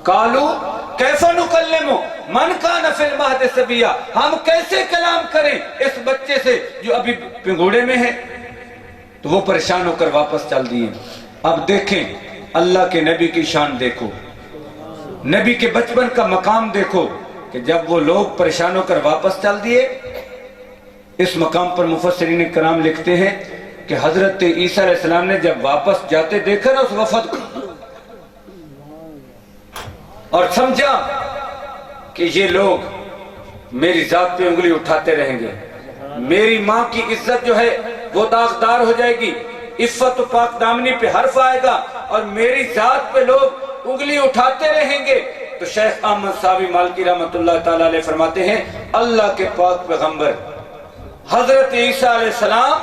Speaker 1: قالوا کیف نکلم من کان فی المہد صبیا، ہم کیسے کلام کریں اس بچے سے جو ابھی پگھوڑے میں ہے۔ تو وہ پریشان ہو کر واپس چل دیے۔ اب دیکھیں اللہ کے نبی کی شان دیکھو، نبی کے بچپن کا مقام دیکھو کہ جب وہ لوگ پریشان ہو کر واپس چل دیے، اس مقام پر مفسرین کرام لکھتے ہیں کہ حضرت عیسیٰ علیہ السلام نے جب واپس جاتے دیکھا نا اس وفد کو، اور سمجھا کہ یہ لوگ میری ذات پہ انگلی اٹھاتے رہیں گے، میری ماں کی عزت جو ہے وہ داغدار ہو جائے گی، عفت و پاک دامنی پہ حرف آئے گا اور میری ذات پہ لوگ انگلی اٹھاتے رہیں گے۔ تو شیخ احمد صاحبی مالکی رحمت اللہ تعالیٰ علیہ فرماتے ہیں اللہ کے پاک پیغمبر حضرت عیسیٰ علیہ السلام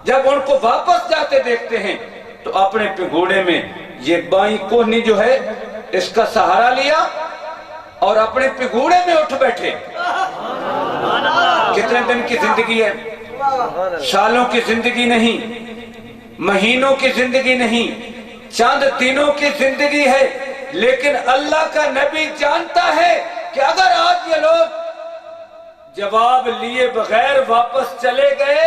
Speaker 1: جب ان کو واپس جاتے دیکھتے ہیں تو اپنے پگھوڑے میں یہ بائیں کوہنی جو ہے اس کا سہارا لیا اور اپنے پگھوڑے میں اٹھ بیٹھے۔ کتنے دن کی زندگی ہے، سالوں کی زندگی نہیں، مہینوں کی زندگی نہیں، چند دنوں کی زندگی ہے، لیکن اللہ کا نبی جانتا ہے کہ اگر آج یہ لوگ جواب لیے بغیر واپس چلے گئے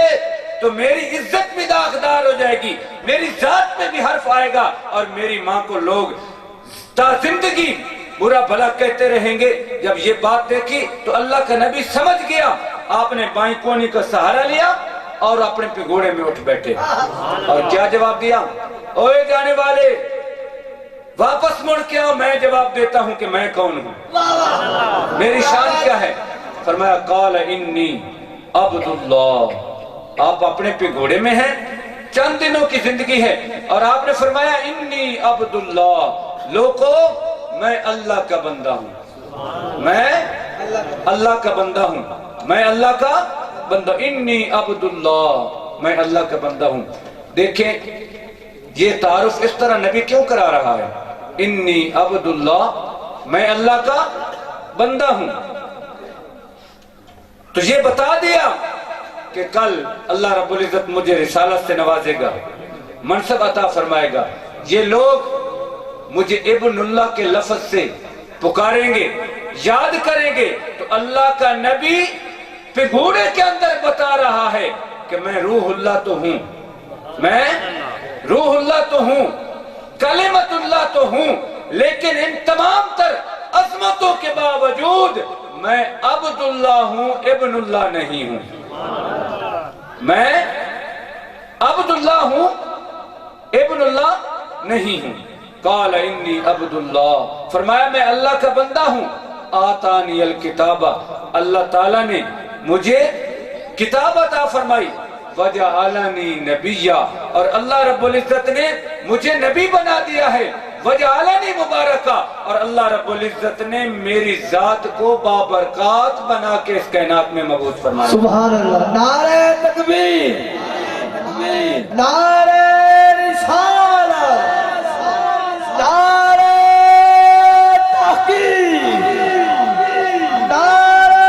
Speaker 1: تو میری عزت بھی داغدار ہو جائے گی، میری ذات میں بھی حرف آئے گا اور میری ماں کو لوگ تا زندگی برا بھلا کہتے رہیں گے۔ جب یہ بات دیکھی تو اللہ کا نبی سمجھ گیا، آپ نے بائیں کونی کا سہارا لیا اور اپنے پگھوڑے میں اٹھ بیٹھے اور کیا جواب دیا؟ اوے جانے والے واپس مڑ کے آؤ، میں جواب دیتا ہوں کہ میں کون ہوں، میری شان کیا ہے۔ فرمایا قال انی عبد اللہ، آپ اپنے پگھوڑے میں ہیں، چند دنوں کی زندگی ہے اور آپ نے فرمایا انی عبد اللہ، لوگو میں اللہ کا بندہ ہوں، میں اللہ کا بندہ ہوں، میں اللہ کا بندہ، انی عبد اللہ، میں اللہ کا بندہ ہوں۔ دیکھیں یہ تعارف اس طرح نبی کیوں کرا رہا ہے، انی عبد اللہ، میں اللہ کا بندہ ہوں، تو یہ بتا دیا کہ کل اللہ رب العزت مجھے رسالت سے نوازے گا، منصب عطا فرمائے گا، یہ لوگ مجھے ابن اللہ کے لفظ سے پکاریں گے، یاد کریں گے، تو اللہ کا نبی پگھوڑے کے اندر بتا رہا ہے کہ میں روح اللہ تو ہوں، میں روح اللہ تو ہوں، کلمت اللہ تو ہوں، لیکن ان تمام تر عظمتوں کے باوجود میں عبد اللہ ہوں، ابن اللہ نہیں ہوں، میں عبد اللہ ہوں، ابن اللہ نہیں ہوں۔ قال انی عبد اللہ، فرمایا میں اللہ کا بندہ ہوں، آتانی الکتابہ، اللہ تعالیٰ نے مجھے کتاب عطا فرمائی، وجعلنی نبیہ، اور اللہ رب العزت نے مجھے نبی بنا دیا ہے، وجعلنی مبارکہ، اور اللہ رب العزت نے میری ذات کو بابرکات بنا کے اس کائنات میں مبعوث فرمایا۔
Speaker 2: سبحان اللہ، نعرہ تکبیر، نعرہ رسالت، نعرہ تحقیق، نعرہ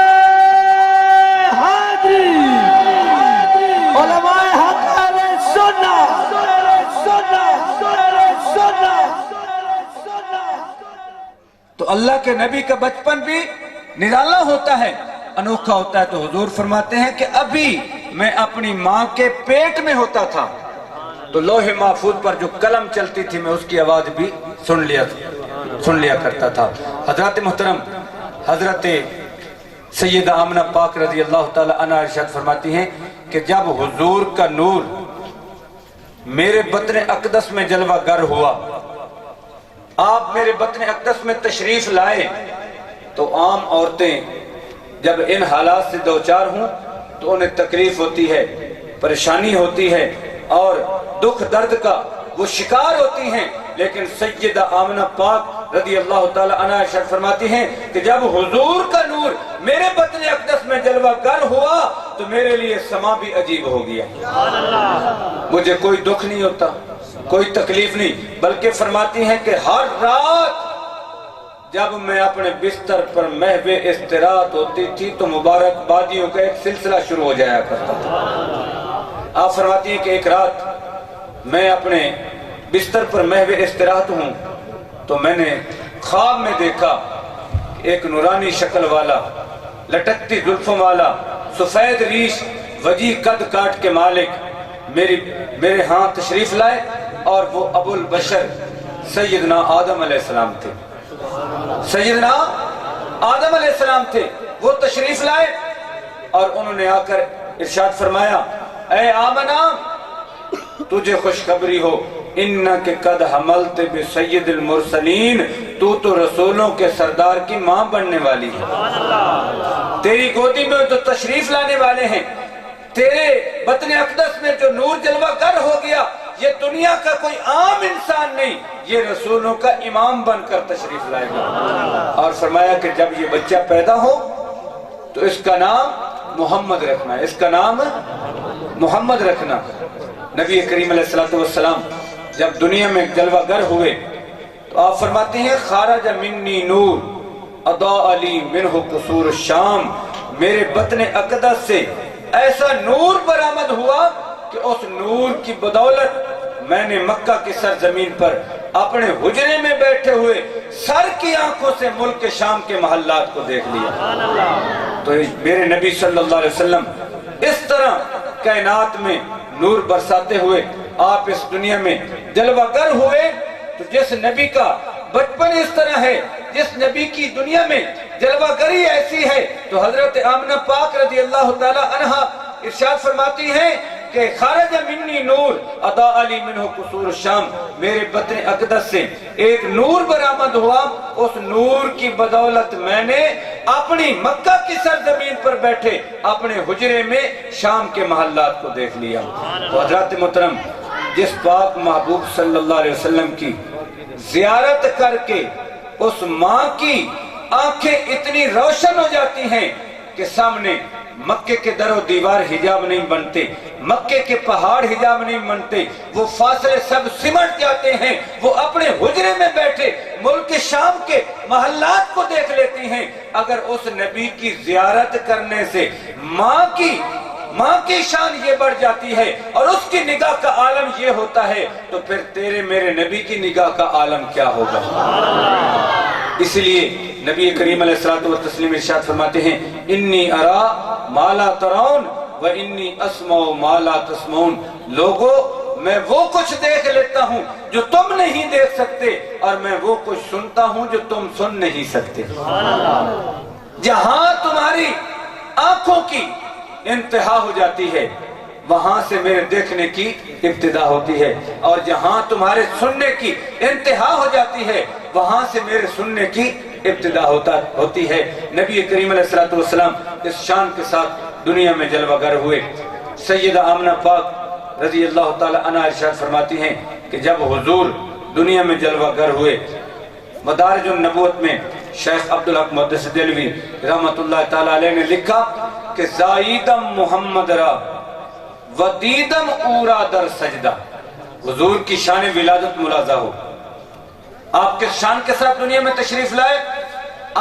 Speaker 2: حیدری، علماء حق اہل سنت،
Speaker 1: تو اللہ کے نبی کا بچپن بھی نرالا ہوتا ہے، انوکھا ہوتا ہے۔ تو حضور فرماتے ہیں کہ ابھی میں اپنی ماں کے پیٹ میں ہوتا تھا تو لوح محفوظ پر جو قلم چلتی تھی میں اس کی آواز بھی سن لیا کرتا تھا۔ حضرات محترم، حضرت سیدہ آمنہ پاک رضی اللہ تعالی عنہ ارشاد فرماتی ہیں کہ جب حضور کا نور میرے بطن اقدس میں جلوہ گر ہوا، آپ میرے بطن اقدس میں تشریف لائے، تو عام عورتیں جب ان حالات سے دوچار ہوں تو انہیں تکلیف ہوتی ہے، پریشانی ہوتی ہے اور دکھ درد کا وہ شکار ہوتی ہیں، لیکن سیدہ آمنہ پاک رضی اللہ تعالی عنہ ارشاد فرماتی ہیں کہ جب حضور کا نور میرے بطن اقدس میں جلوہ گر ہوا تو میرے لیے سما بھی عجیب ہو گیا، مجھے کوئی دکھ نہیں ہوتا، کوئی تکلیف نہیں، بلکہ فرماتی ہیں کہ ہر رات جب میں اپنے بستر پر محو استراحت ہوتی تھی تو مبارک بادیوں کا ایک سلسلہ شروع ہو جایا کرتا تھا۔ آپ فرماتی ہیں کہ ایک رات میں اپنے بستر پر محو استراحت ہوں تو میں نے خواب میں دیکھا ایک نورانی شکل والا، لٹکتی زلفوں والا، سفید ریش، وجی قد کاٹ کے مالک میرے ہاں تشریف لائے، اور وہ ابو البشر سیدنا آدم علیہ السلام تھے، سیدنا آدم علیہ السلام تھے، وہ تشریف لائے اور انہوں نے آ کر ارشاد فرمایا، اے آمنہ تجھے خوشخبری ہو، انک قد حملت بسید المرسلین، تو رسولوں کے سردار کی ماں بننے والی ہے، تیری گودی میں جو تشریف لانے والے ہیں، تیرے بطن اقدس میں جو نور جلوہ گر ہو گیا، یہ دنیا کا کوئی عام انسان نہیں، یہ رسولوں کا امام بن کر تشریف لائے گا۔ اور فرمایا کہ جب یہ بچہ پیدا ہو تو اس کا نام محمد رکھنا، اس کا نام محمد رکھنا۔ نبی کریم علیہ السلام جب دنیا میں جلوہ گر ہوئے تو آپ فرماتے ہیں خارج منی نور اضاء لی منہ قصور الشام، میرے بطن اقدس سے ایسا نور برآمد ہوا کہ اس نور کی بدولت میں نے مکہ کی سرزمین پر اپنے حجرے میں بیٹھے ہوئے سر کی آنکھوں سے ملک شام کے محلات کو دیکھ لیا۔ تو میرے نبی صلی اللہ علیہ وسلم اس طرح کائنات میں نور برساتے ہوئے آپ اس دنیا میں جلوہ گر ہوئے۔ تو جس نبی کا بچپن اس طرح ہے، جس نبی کی دنیا میں جلوہ گری ایسی ہے، تو حضرت آمنہ پاک رضی اللہ تعالی عنہ ارشاد فرماتی ہیں کہ خارج منی نور اضاء لی منہ قصور الشام، میرے بطن اقدس سے ایک نور برآمد ہوا، اس نور کی بدولت میں نے اپنی مکہ کی سرزمین پر بیٹھے اپنے حجرے میں شام کے محلات کو دیکھ لیا۔ تو حضرات محترم، جس پاک محبوب صلی اللہ علیہ وسلم کی زیارت کر کے اس ماں کی آنکھیں اتنی روشن ہو جاتی ہیں کہ سامنے مکے کے در و دیوار حجاب نہیں بنتے، مکے کے پہاڑ حجاب نہیں بنتے، وہ فاصلے سب سمٹ جاتے ہیں، وہ اپنے حجرے میں بیٹھے ملک شام کے محلات کو دیکھ لیتی ہیں۔ اگر اس نبی کی زیارت کرنے سے ماں کی شان یہ بڑھ جاتی ہے اور اس کی نگاہ کا عالم یہ ہوتا ہے، تو پھر تیرے میرے نبی کی نگاہ کا عالم کیا ہوگا؟ اس لیے نبی کریم علیہ السلام ارشاد فرماتے ہیں انی ارا ما لا ترون و انی اسمع ما لا تسمعون، لوگو میں وہ کچھ دیکھ لیتا ہوں جو تم نہیں دیکھ سکتے، اور میں وہ کچھ سنتا ہوں جو تم سن نہیں سکتے۔ جہاں تمہاری آنکھوں کی انتہا ہو جاتی ہے، وہاں سے میرے دیکھنے کی ابتدا ہوتی ہے، اور جہاں تمہارے سننے کی انتہا ہو جاتی ہے وہاں سے میرے سننے کی ابتدا ہوتی ہے۔ نبی کریم علیہ السلام اس شان کے ساتھ دنیا میں جلوہ گر ہوئے۔ سیدہ آمنہ پاک رضی اللہ تعالی عنہا ارشاد فرماتی ہیں کہ جب حضور دنیا میں جلوہ گر ہوئے، مدارج النبوت میں شیخ عبدالحق محدث دہلوی رحمت اللہ تعالی علیہ نے لکھا کہ زائیدم محمد را ودیدم اورا در سجدہ، حضور کی شان ولادت ملاحظہ ہو، آپ کے شان کے ساتھ دنیا میں تشریف لائے۔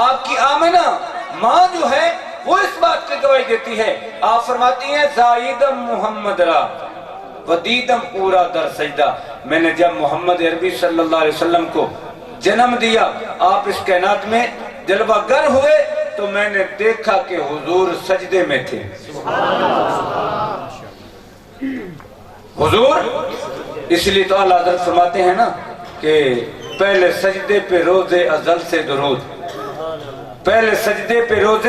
Speaker 1: آپ کی آمنہ ماں جو ہے وہ اس بات کی گواہی دیتی ہے، آپ فرماتی ہیں زائیدم محمد را ودیدم اورا در سجدہ، میں نے جب محمد عربی صلی اللہ علیہ وسلم کو جنم دیا، آپ اس کائنات میں جلوہ گر ہوئے تو میں نے دیکھا کہ حضور سجدے میں تھے۔ حضور اس لیے تو اعلیٰ حضرت فرماتے ہیں نا کہ پہلے سجدے پہ روز ازل سے درود، پہلے سجدے پہ روز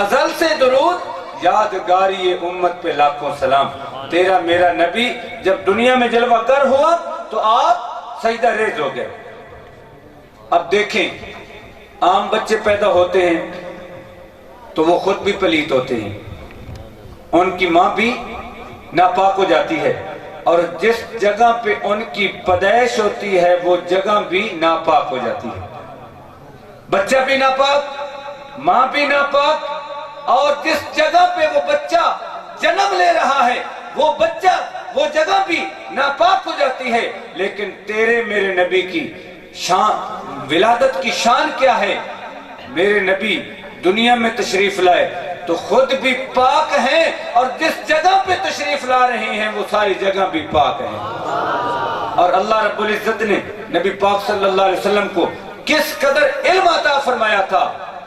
Speaker 1: ازل سے درود، یادگاری امت پہ لاکھوں سلام۔ تیرا میرا نبی جب دنیا میں جلوہ گر ہوا تو آپ سجدہ ریز ہو گئے۔ اب دیکھیں عام بچے پیدا ہوتے ہیں تو وہ خود بھی پلیت ہوتے ہیں، ان کی ماں بھی ناپاک ہو جاتی ہے، اور جس جگہ پہ ان کی پیدائش ہوتی ہے وہ جگہ بھی ناپاک ہو جاتی ہے۔ بچہ بھی ناپاک، ماں بھی ناپاک، اور جس جگہ پہ وہ بچہ جنم لے رہا ہے وہ جگہ بھی ناپاک ہو جاتی ہے۔ لیکن تیرے میرے نبی کی شان، ولادت کی شان کیا ہے؟ میرے نبی دنیا میں تشریف لائے تو خود بھی پاک ہیں، اور جس جگہ پہ تشریف لا رہے ہیں وہ ساری جگہ بھی پاک ہیں۔ اور اللہ رب العزت نے نبی پاک صلی اللہ علیہ وسلم کو کس قدر علم عطا فرمایا تھا۔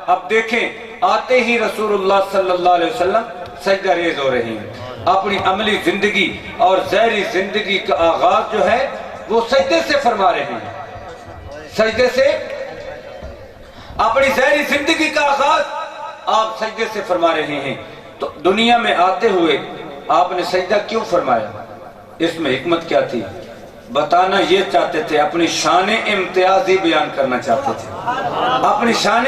Speaker 1: اب دیکھیں آتے ہی رسول اللہ صلی اللہ علیہ وسلم سجدہ ریز ہو رہے ہیں۔ اپنی عملی زندگی اور ظاہری زندگی کا آغاز جو ہے وہ سجدے سے فرما رہے ہیں، سجدے سے اپنی ظاہری زندگی کا آغاز آپ سجدے سے فرما رہے ہیں۔ تو دنیا میں آتے ہوئے آپ نے سجدہ کیوں فرمایا؟ اس میں حکمت کیا تھی؟ بتانا یہ چاہتے تھے، اپنی شان امتیازی بیان کرنا چاہتے تھے، اپنی شان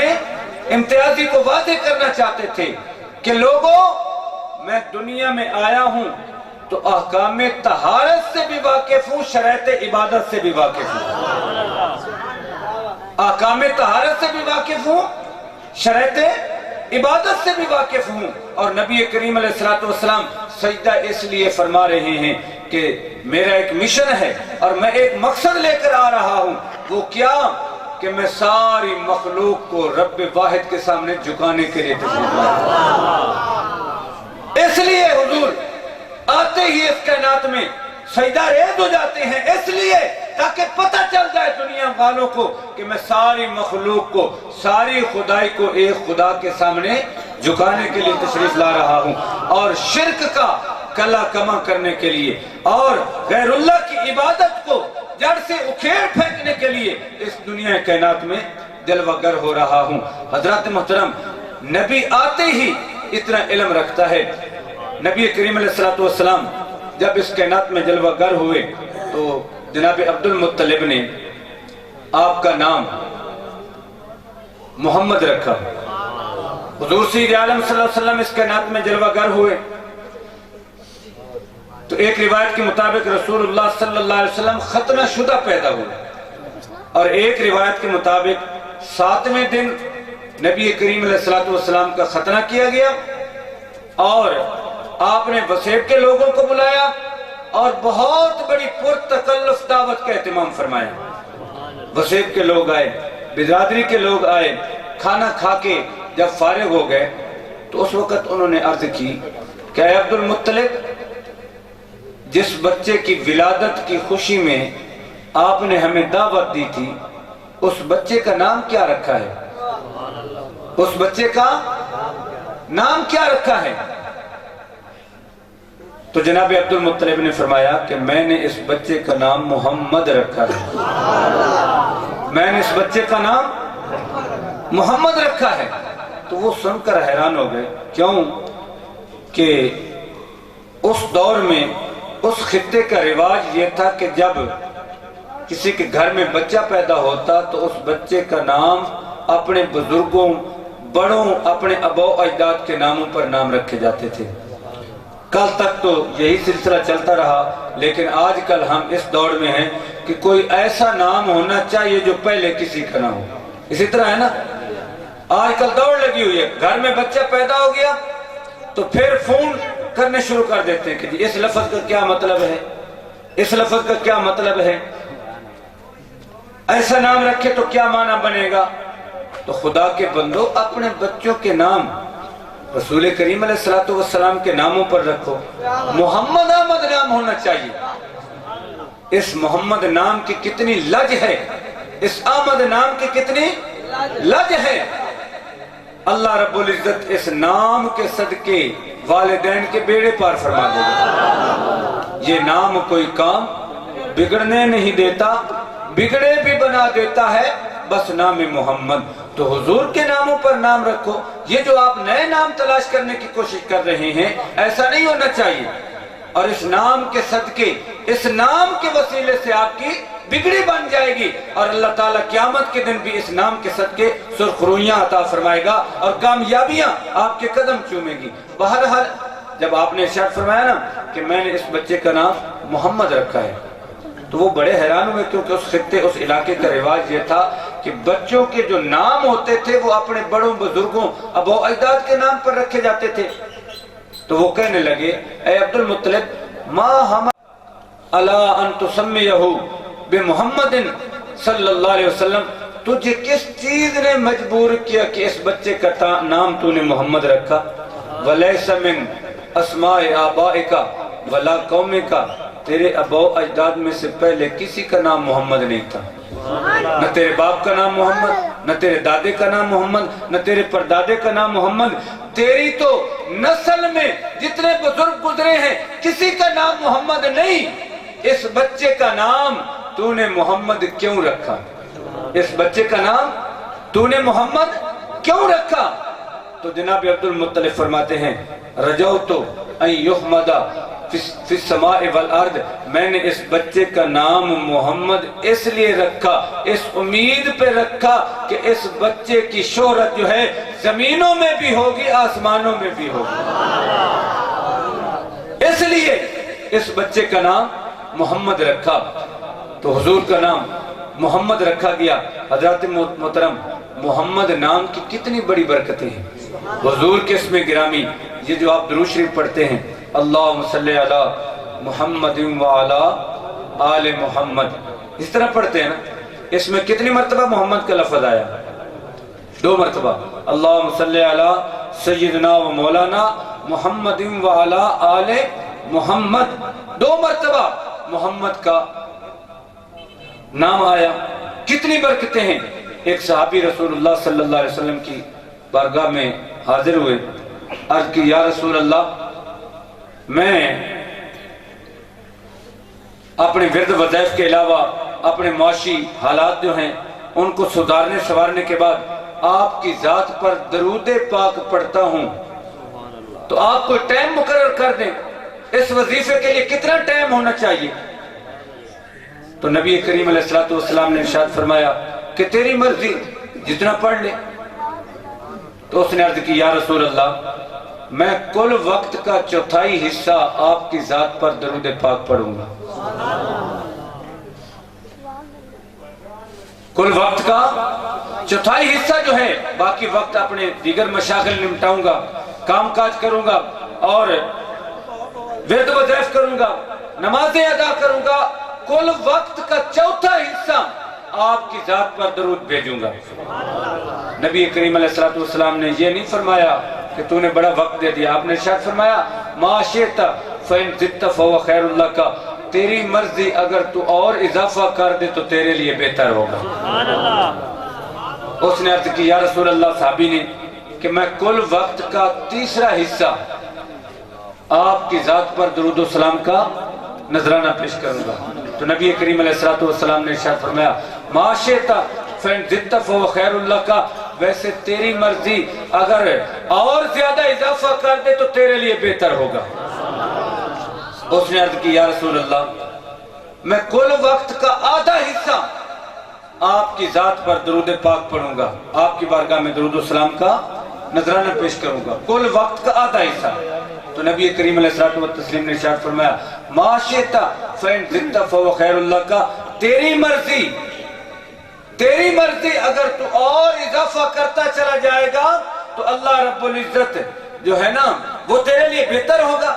Speaker 1: امتیازی کو واضح کرنا چاہتے تھے کہ لوگوں میں دنیا میں آیا ہوں تو احکام طہارت سے بھی واقف ہوں، شرائط عبادت سے بھی واقف ہوں، احکام طہارت سے بھی واقف ہوں، شرائط عبادت سے بھی واقف ہوں۔ اور نبی کریم علیہ السلام سجدہ اس لیے فرما رہے ہیں کہ میرا ایک مشن ہے اور میں ایک مقصد لے کر آ رہا ہوں، وہ کیا کہ میں ساری مخلوق کو رب واحد کے سامنے جھکانے کے لیے تشریف لایا۔ اس لیے حضور آتے ہی اس کائنات میں سجدہ ریز ہو جاتے ہیں، اس لیے تاکہ پتہ چل جائے دنیا والوں کو کہ میں ساری مخلوق کو، ساری خدائی کو ایک خدا کے سامنے جھکانے کے لیے تشریف لا رہا ہوں، اور شرک کا کلا کما کرنے کے لیے اور غیر اللہ کی عبادت کو جڑ سے اکھیڑ پھینکنے کے لیے اس دنیا کائنات میں جلوہ گر ہو رہا ہوں۔ حضرات محترم، نبی آتے ہی اتنا علم رکھتا ہے۔ نبی کریم علیہ السلام جب اس کائنات میں جلوہ گر ہوئے تو جناب عبد المطلب نے آپ کا نام محمد رکھا۔ حضور سید عالم صلی اللہ علیہ وسلم اس کائنات میں جلوہ گر ہوئے تو ایک روایت کے مطابق رسول اللہ صلی اللہ علیہ وسلم ختنہ شدہ پیدا ہوئے، اور ایک روایت کے مطابق 7ویں دن نبی کریم علیہ السلام کا ختنہ کیا گیا، اور آپ نے وسیب کے لوگوں کو بلایا اور بہت بڑی پرتکلف دعوت کا اہتمام فرمایا۔ وسیب کے لوگ آئے، برادری کے لوگ آئے، کھانا کھا کے جب فارغ ہو گئے تو اس وقت انہوں نے عرض کی کہ اے عبد المطلب، جس بچے کی ولادت کی خوشی میں آپ نے ہمیں دعوت دی تھی اس بچے کا نام کیا رکھا ہے؟ اس بچے کا نام کیا رکھا ہے؟ تو جناب عبد المطلب نے فرمایا کہ میں نے اس بچے کا نام محمد رکھا ہے، میں نے اس بچے کا نام محمد رکھا ہے۔ تو وہ سن کر حیران ہو گئے، کیوں کہ اس دور میں اس خطے کا رواج یہ تھا کہ جب کسی کے گھر میں بچہ پیدا ہوتا تو اس بچے کا نام اپنے بزرگوں بڑوں اپنے اباء اجداد کے ناموں پر نام رکھے جاتے تھے. کل تک تو یہی سلسلہ چلتا رہا، لیکن آج کل ہم اس دور میں ہیں کہ کوئی ایسا نام ہونا چاہیے جو پہلے کسی کا نہ ہو. اسی طرح ہے نا، آج کل دوڑ لگی ہوئی ہے، گھر میں بچہ پیدا ہو گیا تو پھر فون کرنے شروع کر دیتے ہیں کہ جی اس لفظ کا کیا مطلب ہے، اس لفظ کا کیا مطلب ہے، ایسا نام رکھے تو کیا معنی بنے گا. تو خدا کے بندو، اپنے بچوں کے نام رسول کریم علیہ السلام کے ناموں پر رکھو. محمد احمد نام ہونا چاہیے. اس محمد نام کی کتنی لج ہے، اس احمد نام کی کتنی لج ہے. اللہ رب العزت اس نام کے صدقے والدین کے بیڑے پار فرما دے گا. یہ نام کوئی کام بگڑنے نہیں دیتا، بگڑے بھی بنا دیتا ہے. بس نام محمد. تو حضور کے ناموں پر نام رکھو. یہ جو آپ نئے نام تلاش کرنے کی کوشش کر رہے ہیں، ایسا نہیں ہونا چاہیے. اور اس نام کے صدقے، اس نام کے وسیلے سے آپ کی بگڑی بن جائے گی، اور اللہ تعالیٰ قیامت کے دن بھی اس نام کے صدقے سرخرویاں عطا فرمائے گا اور کامیابیاں آپ کے قدم چومے گی. بہرحال جب آپ نے ارشاد فرمایا نا کہ میں نے اس بچے کا نام محمد رکھا ہے، تو وہ بڑے حیران ہوئے، کیونکہ اس خطے اس علاقے کا رواج یہ تھا کہ بچوں کے جو نام ہوتے تھے وہ اپنے بڑوں بزرگوں اباء اجداد کے نام پر رکھے جاتے تھے. تو وہ کہنے لگے اے عبد المطلب ما ہم الا ان تسمیہ بمحمد صلی اللہ علیہ وسلم، تجھے کس چیز نے مجبور کیا کہ اس بچے کا نام تو نے محمد رکھا؟ ولیس من اسماء آبائک ولا قومک، تیرے اباء اجداد میں سے پہلے کسی کا نام محمد نہیں تھا. نہ تیرے باپ کا نام محمد، نہ تیرے دادے کا نام محمد، نہ تیرے پردادے کا نام محمد. تیری تو نسل میں جتنے بزرگ گزرے ہیں کسی کا نام محمد نہیں. اس بچے کا نام تو نے محمد کیوں رکھا؟ اس بچے کا نام تو نے محمد کیوں رکھا؟ تو جناب عبد المطلب فرماتے ہیں رجوت ان یحمد فی السماء والارض، میں نے اس بچے کا نام محمد اس لیے رکھا، اس امید پہ رکھا کہ اس بچے کی شہرت جو ہے زمینوں میں بھی ہوگی آسمانوں میں بھی ہوگی. اس لیے اس بچے کا نام محمد رکھا. تو حضور کا نام محمد رکھا گیا. حضرات محترم، محمد نام کی کتنی بڑی برکتیں ہیں. حضور کے اسم گرامی، یہ جو آپ درود شریف پڑھتے ہیں اللہم صلی علی محمد وعلی آل محمد، اس طرح پڑھتے ہیں نا، اس میں کتنی مرتبہ محمد کا لفظ آیا؟ 2 مرتبہ. اللہم صلی علی سیدنا و مولانا محمد وعلی آل محمد، 2 مرتبہ محمد کا نام آیا. کتنی برکتیں ہیں. ایک صحابی رسول اللہ صلی اللہ علیہ وسلم کی بارگاہ میں حاضر ہوئے، عرض کی یا رسول اللہ، میں اپنے ورد وظائف کے علاوہ اپنے معاشی حالات جو ہیں ان کو سدھارنے سنوارنے کے بعد آپ کی ذات پر درود پاک پڑھتا ہوں، تو آپ کوئی ٹائم مقرر کر دیں. اس وظیفے کے لیے کتنا ٹائم ہونا چاہیے؟ تو نبی کریم علیہ السلام نے ارشاد فرمایا کہ تیری مرضی، جتنا پڑھ لے. تو اس نے عرض کی یا رسول اللہ، میں کل وقت کا 1/4 حصہ آپ کی ذات پر درود پاک پڑھوں گا. کل وقت کا 1/4 حصہ جو ہے، باقی وقت اپنے دیگر مشاغل نمٹاؤں گا، کام کاج کروں گا اور ورد وظائف کروں گا، نمازیں ادا کروں گا. کل وقت کا 1/4 حصہ آپ کی ذات پر درود بھیجوں گا. نبی کریم علیہ السلام نے یہ نہیں فرمایا کہ تو نے بڑا وقت دے دیا. آپ نے ارشاد فرمایا ما شئت فإن زدت فهو خیر لک، تیری مرضی، اگر تو اور اضافہ کر دے تو تیرے لیے بہتر ہوگا. اس نے عرض کی یا رسول اللہ، صحابی نے، کہ میں کل وقت کا 1/3 حصہ آپ کی ذات پر درود و سلام کا نذرانہ پیش کروں گا. تو نبی کریم علیہ السلام نے ارشاد فرمایا ما شئت فإن زدت فهو خیر لک، ویسے تیری مرضی، اگر اور زیادہ اضافہ کر دے تو تیرے لیے بہتر ہوگا. اس نے عرض کی یا رسول اللہ میں کل وقت کا آدھا حصہ آپ کی ذات پر درود پاک پڑھوں گا، آپ کی بارگاہ میں درود و سلام کا نذرانہ پیش کروں گا، کل وقت کا آدھا حصہ۔ تو نبی کریم علیہ الصلوۃ والتسلیم نے ارشاد فرمایا ما شئت فإن زدت فهو خیر اللہ کا، تیری مرضی اگر تو اور اضافہ کرتا چلا جائے گا تو اللہ رب العزت جو ہے نا وہ تیرے لیے بہتر ہوگا۔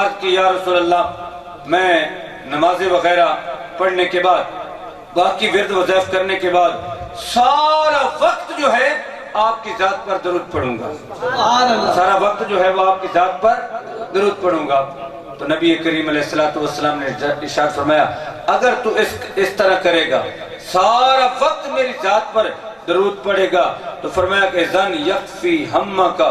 Speaker 1: عرض کی یا رسول اللہ میں نماز وغیرہ پڑھنے کے بعد باقی ورد وظائف کرنے کے بعد سارا وقت جو ہے آپ کی ذات پر درود پڑھوں گا، سارا وقت جو ہے وہ آپ کی ذات پر درود پڑھوں گا۔ تو نبی کریم علیہ السلام نے ارشاد فرمایا اگر تو اس طرح کرے گا سارا وقت میری ذات پر درود پڑھے گا تو فرمایا کہ ذن یکفی ہمک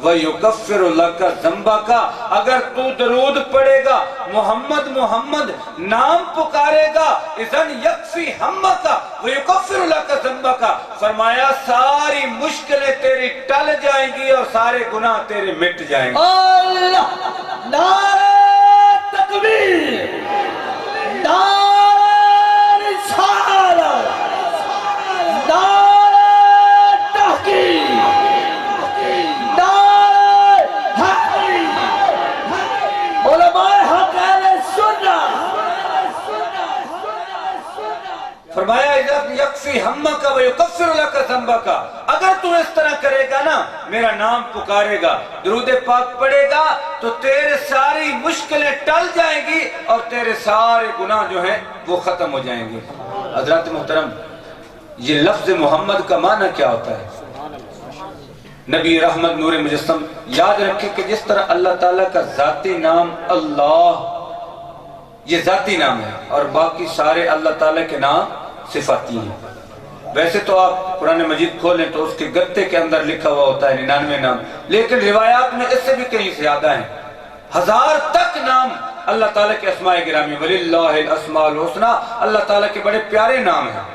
Speaker 1: ویکفر لک ذنبک، اگر تو درود پڑھے گا محمد محمد نام پکارے گا ذن یکفی ہمک ویکفر لک ذنبک، فرمایا ساری مشکلیں تیری ٹل جائیں گی اور سارے گناہ تیرے مٹ جائیں گے۔
Speaker 2: اللہ نعرہ تکبیر، نعرہ رسالت، نعرہ تحقیق، نعرہ حق، علماء حق اہل سنت۔
Speaker 1: فرمایا یکفی ہمک ویکفر لک ذنبک، اگر تو اس طرح کرے گا نا میرا نام پکارے گا درود پاک پڑھے گا تو تیرے ساری مشکلیں ٹل جائیں گی اور تیرے سارے گناہ جو ہیں وہ ختم ہو جائیں گے۔ حضرات محترم یہ لفظ محمد کا معنی کیا ہوتا ہے؟ نبی رحمت نور مجسم یاد رکھیں کہ جس طرح اللہ تعالیٰ کا ذاتی نام اللہ یہ ذاتی نام ہے اور باقی سارے اللہ تعالیٰ کے نام صفاتی ہیں۔ ویسے تو آپ قرآن مجید کھولیں تو اس کے گتے کے اندر لکھا ہوا ہوتا ہے 99 نام، لیکن روایات میں اس سے بھی کہیں زیادہ ہیں، 1000 تک نام اللہ تعالیٰ کے اسماء گرامی، وَلِلَّهِ الْأَسْمَاءُ الْحُسْنَى، اللہ تعالیٰ کے بڑے پیارے نام ہیں،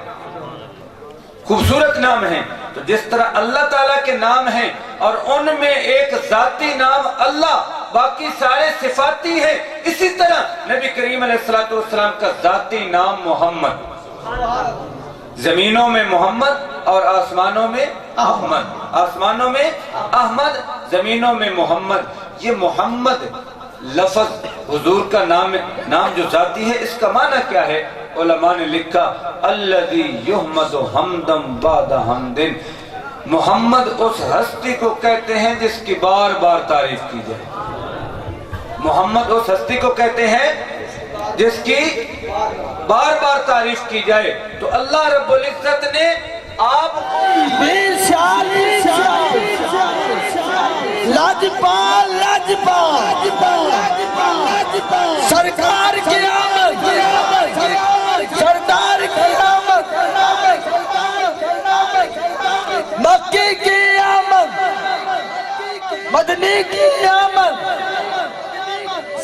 Speaker 1: خوبصورت نام ہیں۔ تو جس طرح اللہ تعالیٰ کے نام ہیں اور ان میں ایک ذاتی نام اللہ، باقی سارے صفاتی ہیں، اسی طرح نبی کریم علیہ السلام کا ذاتی نام محمد، زمینوں میں محمد اور آسمانوں میں احمد، آسمانوں میں احمد، زمینوں میں محمد۔ یہ محمد لفظ حضور کا نام جو ذاتی ہے اس کا معنی کیا ہے؟ علماء نے لکھا الذی یحمد حمدا بعد حمد، محمد اس ہستی کو کہتے ہیں جس کی بار بار تعریف کی جائے، محمد اس ہستی کو کہتے ہیں جس کی بار بار تعریف کی جائے۔ تو اللہ رب العزت نے آپ
Speaker 2: لاجپال سرکار کی آمد، سردار کی آمد، مکی کی آمد، مدنی کی آمد،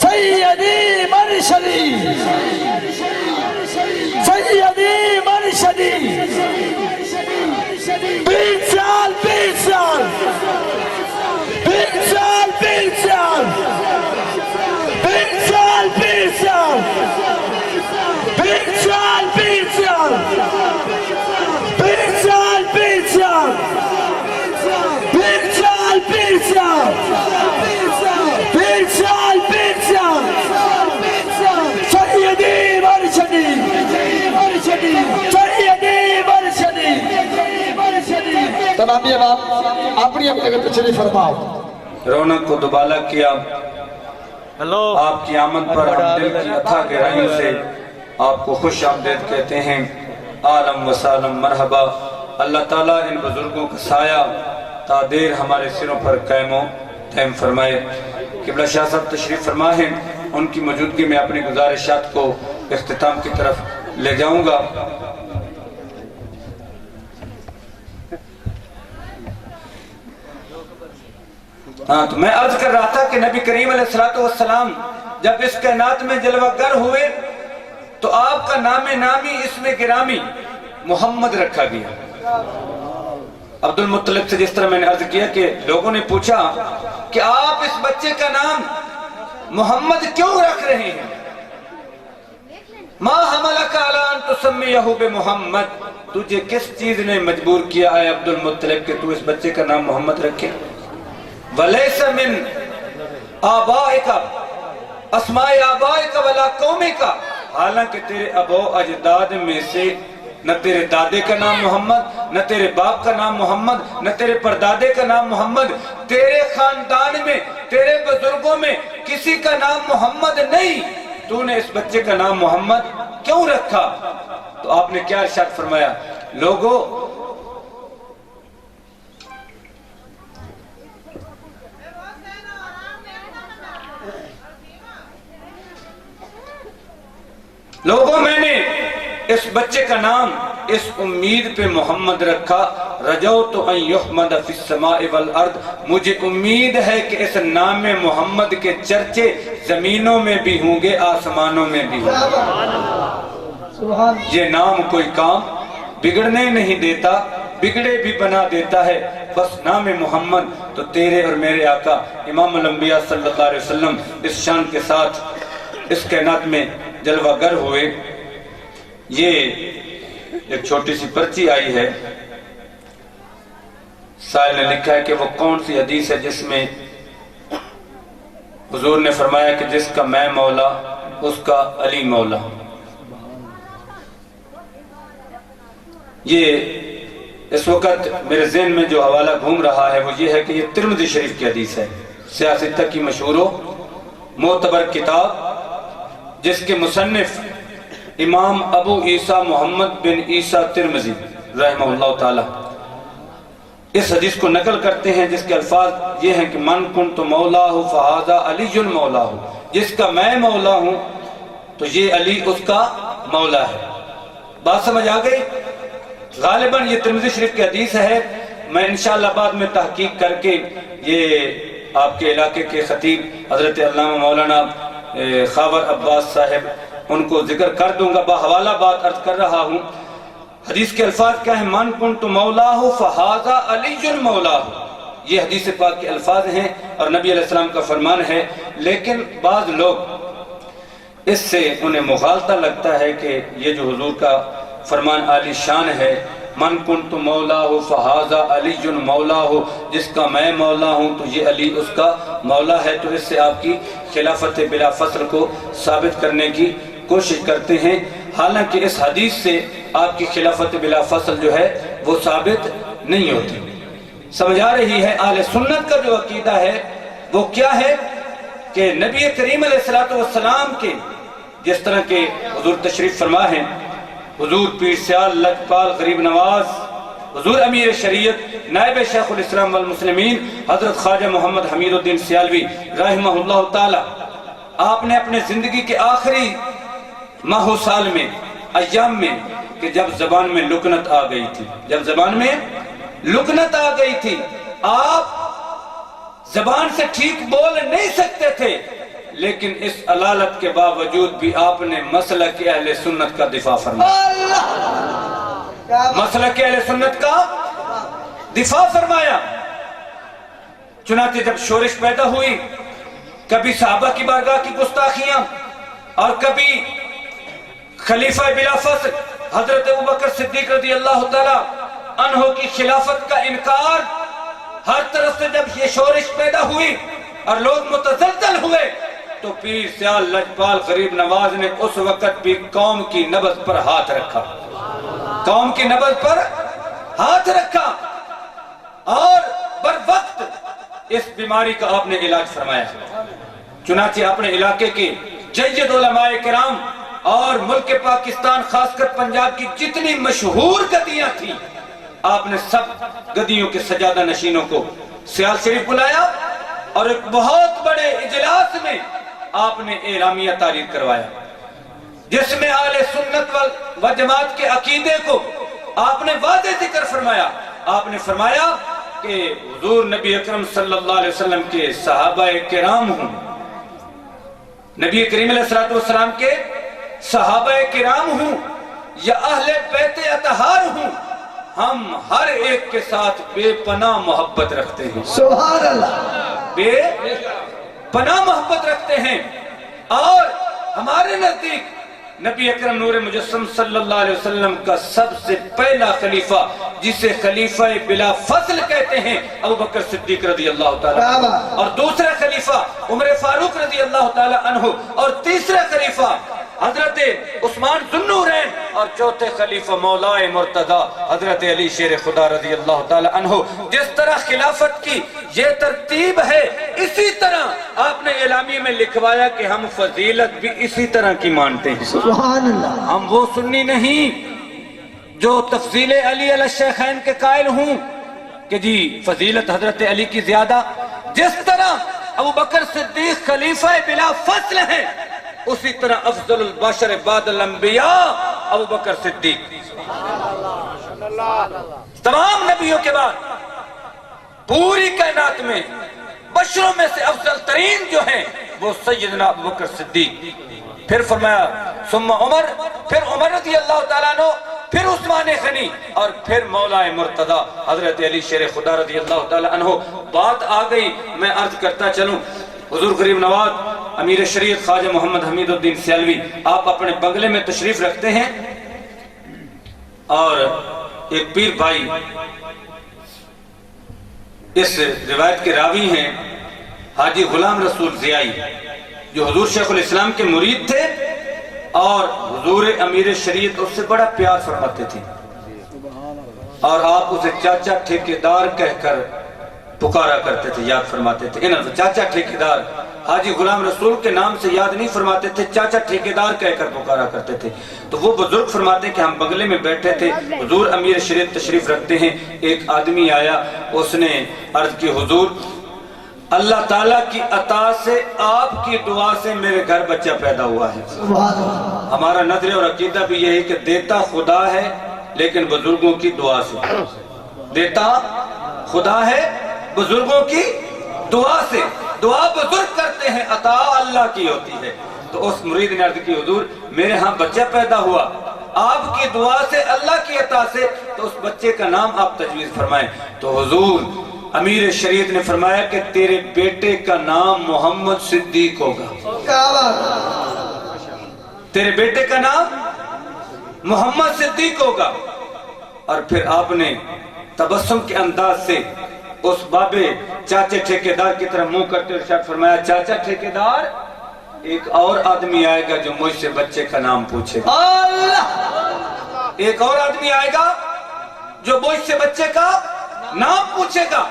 Speaker 2: سیدی مرشدی، سیدی مرشدی، 20 سال 20 سال 20 سال 20 سال 20 سال 20 سال 20 سال 20 سال 20 سال 20 سال 20 سال 20 سال 20 سال 20 سال سیدی مرشدی، سیدی مرشدی۔ تمامی عوام اپنی اپنے کو تشریف فرماؤ۔
Speaker 1: رونق کو دوبالا کیا آپ کی آمد پر ہم دل کی اتھا گہرائیوں سے آپ کو خوش آمدید کہتے ہیں، عالم و سالم مرحبا۔ اللہ تعالیٰ ان بزرگوں کا سایہ تا دیر ہمارے سروں پر قائم و دائم فرمائے۔ قبلہ شاہ صاحب تشریف فرما ہیں، ان کی موجودگی میں اپنی گزارشات کو اختتام کی طرف لے جاؤں گا۔ تو میں عرض کر رہا تھا کہ نبی کریم علیہ السلام جب اس کائنات میں جلوہ گر ہوئے تو آپ کا نام نامی اسم گرامی محمد رکھا گیا۔ عبد المطلب سے جس طرح میں نے عرض کیا کہ لوگوں نے پوچھا کہ آپ اس بچے کا نام محمد کیوں رکھ رہے ہیں؟ ما حملک علی ان تسمیہ بمحمد، تجھے کس چیز نے مجبور کیا ہے عبد المطلب کہ تو اس بچے کا نام محمد رکھے؟ ولیس من آبائک اسماء آبائک ولا قومک، حالانکہ تیرے ابو اجداد میں سے نہ تیرے دادے کا نام محمد، نہ تیرے باپ کا نام محمد، نہ تیرے پردادے کا نام محمد، تیرے خاندان میں تیرے بزرگوں میں کسی کا نام محمد نہیں، تو نے اس بچے کا نام محمد کیوں رکھا؟ تو آپ نے کیا ارشاد فرمایا؟ لوگوں میں نے اس بچے کا نام اس امید پہ محمد رکھا، رجوت ان یحمد فی السماء والارض، مجھے امید ہے کہ اس نام محمد کے چرچے زمینوں میں بھی ہوں گے، آسمانوں میں بھی ہوں گے۔ یہ نام کوئی کام بگڑنے نہیں دیتا، بگڑے بھی بنا دیتا ہے، بس نام محمد تو تیرے اور میرے آقا امام الانبیاء صلی اللہ علیہ وسلم اس شان کے ساتھ اس کائنات میں جلوہ گر ہوئے۔ یہ ایک چھوٹی سی پرچی آئی ہے، سائل نے لکھا ہے کہ وہ کون سی حدیث ہے جس میں حضور نے فرمایا کہ جس کا میں مولا اس کا علی مولا۔ یہ اس وقت میرے ذہن میں جو حوالہ گھوم رہا ہے وہ یہ ہے کہ یہ ترمذی شریف کی حدیث ہے، سیاستہ کی مشہور و معتبر کتاب، جس کے مصنف امام ابو عیسیٰ محمد بن عیسیٰ ترمذی رحمہ اللہ تعالی اس حدیث کو نقل کرتے ہیں، جس کے الفاظ یہ ہیں کہ من کنت مولاہ فہذا علی مولاہ، جس کا میں مولا ہوں تو یہ علی اس کا مولا ہے۔ بات سمجھ آ گئی؟ غالباً یہ ترمذی شریف کی حدیث ہے، میں انشاءاللہ بعد میں تحقیق کر کے یہ آپ کے علاقے کے خطیب حضرت علامہ مولانا خاور عباس صاحب ان کو ذکر کر دوں گا، بحوالہ بات عرض کر رہا ہوں۔ حدیث کے الفاظ کیا ہیں؟ من کنت مولاہ فہذا علی مولاہ، یہ حدیث پاک کے الفاظ ہیں اور نبی علیہ السلام کا فرمان ہے، لیکن بعض لوگ اس سے انہیں مغالطہ لگتا ہے کہ یہ جو حضور کا فرمان عالی شان ہے، من کنت مولاہ فہذا علی مولاہ، جس کا میں مولا ہوں تو یہ علی اس کا مولا ہے، تو اس سے آپ کی خلافت بلا فصل کو ثابت کرنے کی کوشش کرتے ہیں، حالانکہ اس حدیث سے آپ کی خلافت بلا فصل جو ہے وہ ثابت نہیں ہوتی۔ سمجھ آ رہی ہے؟ اہل سنت کا جو عقیدہ ہے وہ کیا ہے کہ نبی کریم علیہ السلام کے جس طرح کے حضور تشریف فرما ہیں، حضور پیر سیال لجپال غریب نواز، حضور امیر شریعت نائب شیخ الاسلام والمسلمین حضرت خواجہ محمد حمید الدین سیالوی رحمہ اللہ تعالی، آپ نے اپنے زندگی کے آخری ماہ و سال میں، ایام میں، کہ جب زبان میں لکنت آ گئی تھی، جب زبان میں لکنت آ گئی تھی، آپ زبان سے ٹھیک بول نہیں سکتے تھے، لیکن اس علالت کے باوجود بھی آپ نے مسلک اہل سنت کا دفاع فرمایا، مسلک اہل سنت کا دفاع فرمایا۔ چنانچہ جب شورش پیدا ہوئی، کبھی صحابہ کی بارگاہ کی گستاخیاں اور کبھی خلیفہ بلا فصل حضرت ابوبکر صدیق رضی اللہ تعالی عنہ کی خلافت کا انکار، ہر طرف سے جب یہ شورش پیدا ہوئی اور لوگ متزلزل ہوئے، تو پیر سیال لجپال غریب نواز نے اس وقت بھی قوم کی نبض پر ہاتھ رکھا، قوم کی نبض پر ہاتھ رکھا، اور بر وقت اس بیماری کا آپ نے علاج فرمایا۔ چنانچہ اپنے علاقے کے جید علماء کرام اور ملک پاکستان خاص کر پنجاب کی جتنی مشہور گدیاں تھیں، آپ نے سب گدیوں کے سجادہ نشینوں کو سیال شریف بلایا اور ایک بہت بڑے اجلاس میں آپ نے اعلامیہ تعریر کروایا، جس میں اہل سنت و جماعت کے عقیدے کو آپ نے واضح ذکر فرمایا۔ آپ نے فرمایا کہ حضور نبی اکرم صلی اللہ علیہ وسلم کے صحابہ کرام ہوں، نبی کریم علیہ السلام کے صحابہ کرام ہوں یا اہل بیت اطہار ہوں، ہم ہر ایک کے ساتھ بے پناہ محبت رکھتے ہیں۔
Speaker 2: سبحان اللہ۔
Speaker 1: پناہ محبت رکھتے ہیں، اور ہمارے نزدیک نبی اکرم نور مجسم صلی اللہ علیہ وسلم کا سب سے پہلا خلیفہ جسے خلیفہ بلا فضل کہتے ہیں ابو بکر صدیق رضی اللہ تعالیٰ، اور دوسرا خلیفہ عمر فاروق رضی اللہ تعالیٰ عنہ، اور تیسرا خلیفہ حضرت عثمان ذو النورین، اور چوتھے خلیفہ مولا مرتضی حضرت علی شیر خدا رضی اللہ تعالیٰ عنہ۔ جس طرح خلافت کی یہ ترتیب ہے، اسی طرح آپ نے اعلامیہ میں لکھوایا کہ ہم فضیلت بھی اسی طرح کی مانتے ہیں۔
Speaker 2: سبحان اللہ۔
Speaker 1: ہم وہ سنی نہیں جو تفضیل علی علی الشیخین کے قائل ہوں کہ جی فضیلت حضرت علی کی زیادہ، جس طرح ابو بکر صدیق خلیفہ بلا فضل ہیں، اسی طرح افضل البشر بعد الانبیاء ابو بکر صدیق۔ تمام نبیوں کے بعد پوری کائنات میں بشروں میں سے افضل ترین جو ہیں وہ سیدنا ابو بکر صدیق۔ پھر فرمایا ثم عمر، پھر عمر رضی اللہ تعالیٰ عنہ، پھر عثمان غنی، اور پھر مولا مرتضی حضرت علی شیر خدا رضی اللہ تعالیٰ عنہ۔ بات آ گئی، میں عرض کرتا چلوں، حضور غریب نواز امیر شریعت خواجہ محمد حمید الدین سیالوی آپ اپنے بنگلے میں تشریف رکھتے ہیں، اور ایک پیر بھائی اس روایت کے راوی ہیں حاجی غلام رسول زیائی، جو حضور شیخ الاسلام کے مرید تھے، اور حضور امیر شریعت اس سے بڑا پیار فرماتے تھے، اور آپ اسے چاچا ٹھیکیدار کہہ کر پکارا کرتے تھے، یاد فرماتے تھے۔ انہوں نے چاچا ٹھیکیدار حاجی غلام رسول کے نام سے یاد نہیں فرماتے تھے، چاچا ٹھیکیدار کہہ کر پکارا کرتے تھے۔ تو وہ بزرگ فرماتے ہیں کہ ہم بنگلے میں بیٹھے تھے، حضور امیر شریعت تشریف رکھتے ہیں، ایک آدمی آیا، اس نے عرض کی حضور اللہ تعالیٰ کی عطا سے آپ کی دعا سے میرے گھر بچہ پیدا ہوا ہے۔ ہمارا نظر اور عقیدہ بھی یہی کہ دیتا خدا ہے لیکن بزرگوں کی دعا سے، دیتا خدا ہے بزرگوں کی دعا سے، دعا بزرگ کرتے ہیں، عطا اللہ کی ہوتی ہے۔ تو اس مرید نے عرض کی حضور میرے ہاں بچہ پیدا ہوا آپ کی دعا سے، اللہ کی عطا سے، تو اس بچے کا نام آپ تجویز فرمائیں۔ تو حضور امیر شریعت نے فرمایا کہ تیرے بیٹے کا نام محمد صدیق ہوگا، تیرے بیٹے کا نام محمد صدیق ہوگا۔ اور پھر آپ نے تبسم کے انداز سے اس بابے چاچے ٹھیکیدار کی طرف منہ کرتے ارشاد فرمایا چاچا ٹھیکیدار ایک اور آدمی آئے گا جو مجھ سے بچے کا نام پوچھے گا، ایک اور آدمی آئے گا جو مجھ سے بچے کا نام پوچھے گا۔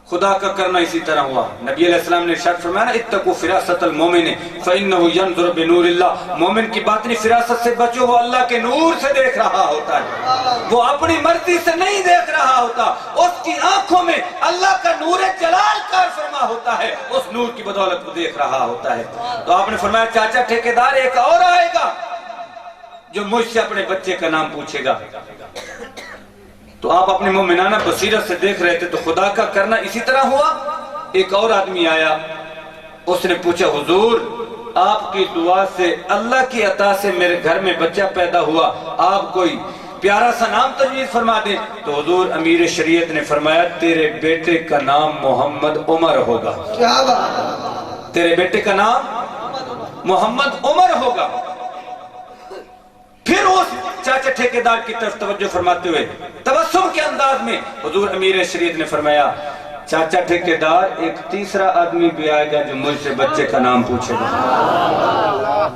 Speaker 1: خدا کا کرنا اسی طرح ہوا۔ نبی علیہ السلام نے ارشاد فرمایا اتقوا فراست المومن فإنه ينظر بنور اللہ، مومن کی باطنی فراست سے بچو، وہ اللہ کے نور سے دیکھ رہا ہوتا ہے، وہ اپنی مرضی سے نہیں دیکھ رہا ہوتا، اس کی آنکھوں میں اللہ کا نور جلال کار فرما ہوتا ہے، اس نور کی بدولت وہ دیکھ رہا ہوتا ہے۔ تو آپ نے فرمایا چاچا ٹھیکیدار ایک اور آئے گا جو مجھ سے اپنے بچے کا نام پوچھے گا۔ تو آپ اپنے مومنانہ بصیرت سے دیکھ رہے تھے، تو خدا کا کرنا اسی طرح ہوا۔ ایک اور آدمی آیا، اس نے پوچھا حضور آپ کی دعا سے اللہ کی عطا سے میرے گھر میں بچہ پیدا ہوا، آپ کوئی پیارا سا نام تجویز فرما دیں۔ تو حضور امیر شریعت نے فرمایا تیرے بیٹے کا نام محمد عمر ہوگا، تیرے بیٹے کا نام محمد عمر ہوگا۔ پھر اس چاچا ٹھیکیدار کی طرف توجہ فرماتے ہوئے تبسم کے انداز میں حضور امیر شریعت نے فرمایا چاچا ٹھیکیدار ایک تیسرا آدمی بھی آئے گا جو مجھ سے بچے کا نام پوچھے گا۔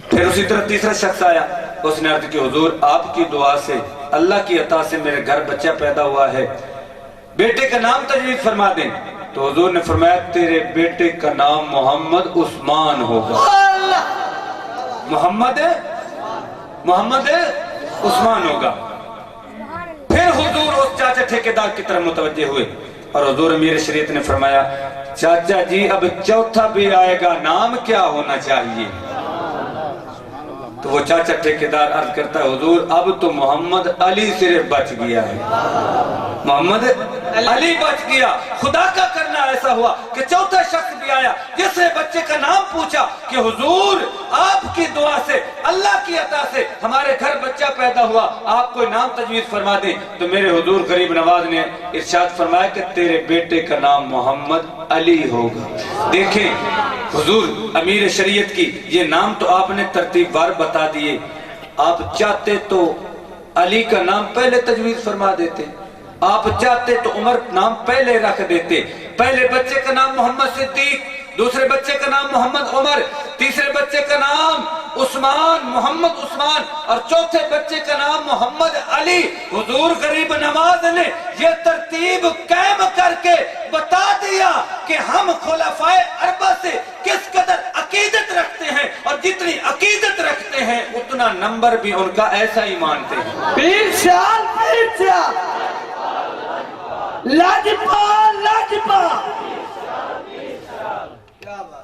Speaker 1: پھر اسی طرح تیسرا شخص آیا، اس نے عرض کی حضور آپ کی دعا سے اللہ کی عطا سے میرے گھر بچہ پیدا ہوا ہے، بیٹے کا نام تجویز فرما دیں۔ تو حضور نے فرمایا تیرے بیٹے کا نام محمد عثمان ہوگا، محمد عثمان ہوگا۔ پھر حضور اس چاچا ٹھیکیدار کی طرف متوجہ ہوئے اور حضور امیر شریعت نے فرمایا چاچا جی اب چوتھا بھی آئے گا، نام کیا ہونا چاہیے؟ تو وہ چاچا ٹھیکیدار عرض کرتا ہے حضور اب تو محمد علی صرف بچ گیا ہے، محمد علی بچ گیا۔ خدا کا کرنا ایسا ہوا کہ چوتھا شخص بھی آیا جس نے بچے کا نام پوچھا کہ حضور آپ کی دعا سے اللہ کی عطا سے ہمارے گھر بچہ پیدا ہوا، آپ کوئی نام تجویز فرما دیں، تو میرے حضور غریب نواز نے ارشاد فرمایا کہ تیرے بیٹے کا نام محمد علی ہوگا۔ دیکھیں حضور امیر شریعت کی یہ نام تو آپ نے ترتیب وار بتا دیے، آپ چاہتے تو علی کا نام پہلے تجویز فرما دیتے، آپ چاہتے تو عمر نام پہلے رکھ دیتے، پہلے بچے کا نام محمد صدیق، دوسرے بچے کا نام محمد عمر، تیسرے بچے کا نام عثمان، محمد عثمان، اور چوتھے بچے کا نام محمد علی۔ حضور غریب نواز نے یہ ترتیب قائم کر کے بتا دیا کہ ہم خلفائے اربعہ سے کس قدر عقیدت رکھتے ہیں، اور جتنی عقیدت رکھتے ہیں اتنا نمبر بھی ان کا ایسا ہی مانتے ہیں۔
Speaker 2: پیر شال لاجپال لاجپال۔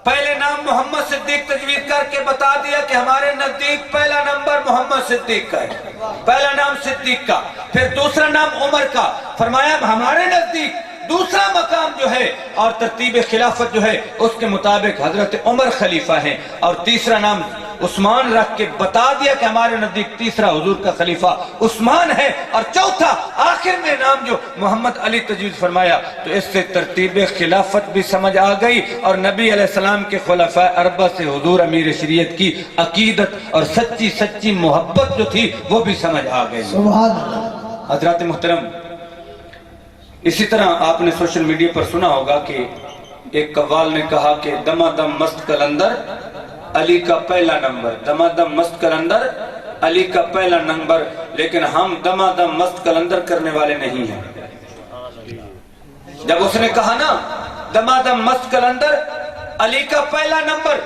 Speaker 1: پہلے نام محمد صدیق تجویز کر کے بتا دیا کہ ہمارے نزدیک پہلا نمبر محمد صدیق کا ہے، پہلا نام صدیق کا، پھر دوسرا نام عمر کا، فرمایا ہمارے نزدیک دوسرا مقام جو ہے اور ترتیب خلافت جو ہے اس کے مطابق حضرت عمر خلیفہ ہیں، اور تیسرا نام عثمان رکھ کے بتا دیا کہ ہمارے نزدیک تیسرا حضور کا خلیفہ عثمان ہے، اور چوتھا آخر میں نام جو محمد علی تجویز فرمایا، تو اس سے ترتیب خلافت بھی سمجھ آ گئی، اور نبی علیہ السلام کے خلفاء اربعہ سے حضور امیر شریعت کی عقیدت اور سچی سچی محبت جو تھی وہ بھی سمجھ آ گئی۔
Speaker 2: سبحان اللہ۔
Speaker 1: حضرات محترم، اسی طرح آپ نے سوشل میڈیا پر سنا ہوگا کہ ایک قوال نے کہا کہ دما دم مست کلندر علی کا پہلا نمبر، دما دم مست کلندر علی کا پہلا نمبر، لیکن ہم دما دم مست کلندر کرنے والے نہیں ہیں۔ جب اس نے کہا نا دما دم مست کلندر علی کا پہلا نمبر،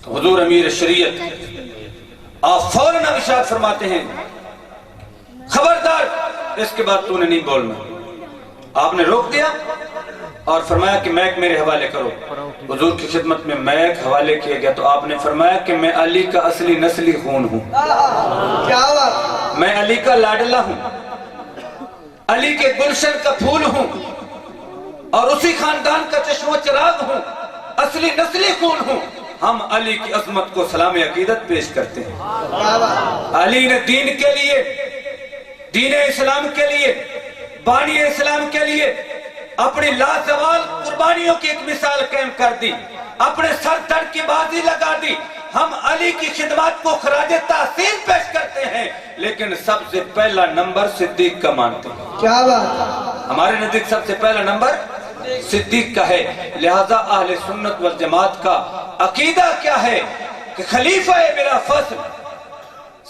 Speaker 1: تو حضور امیر شریعت آپ فوراً ارشاد فرماتے ہیں خبردار اس کے بعد تو نے نہیں بولنا۔ آپ نے روک دیا اور فرمایا کہ میک میرے حوالے کرو۔ حضور کی خدمت میں میک حوالے کیا گیا تو آپ نے فرمایا کہ میں علی کا اصلی نسلی خون ہوں،
Speaker 2: کیا بات،
Speaker 1: میں علی کا لاڈلہ ہوں، علی کے گلشن کا پھول ہوں، اور اسی خاندان کا چشم و چراغ ہوں، اصلی نسلی خون ہوں۔ ہم علی کی عظمت کو سلام عقیدت پیش کرتے ہیں۔ علی نے دین کے لیے، دین اسلام کے لیے، بانی اسلام کے لیے اپنی لازوال قربانیوں کی ایک مثال قائم کر دی، اپنے سر دھڑ کی بازی لگا دی۔ ہم علی کی خدمات کو خراج تحسین پیش کرتے ہیں، لیکن سب سے پہلا نمبر صدیق کا مانتے ہیں۔
Speaker 2: کیا بات،
Speaker 1: ہمارے نزدیک سب سے پہلا نمبر صدیق کا ہے۔ لہذا اہل سنت والجماعت کا عقیدہ کیا ہے کہ خلیفہ بلا فصل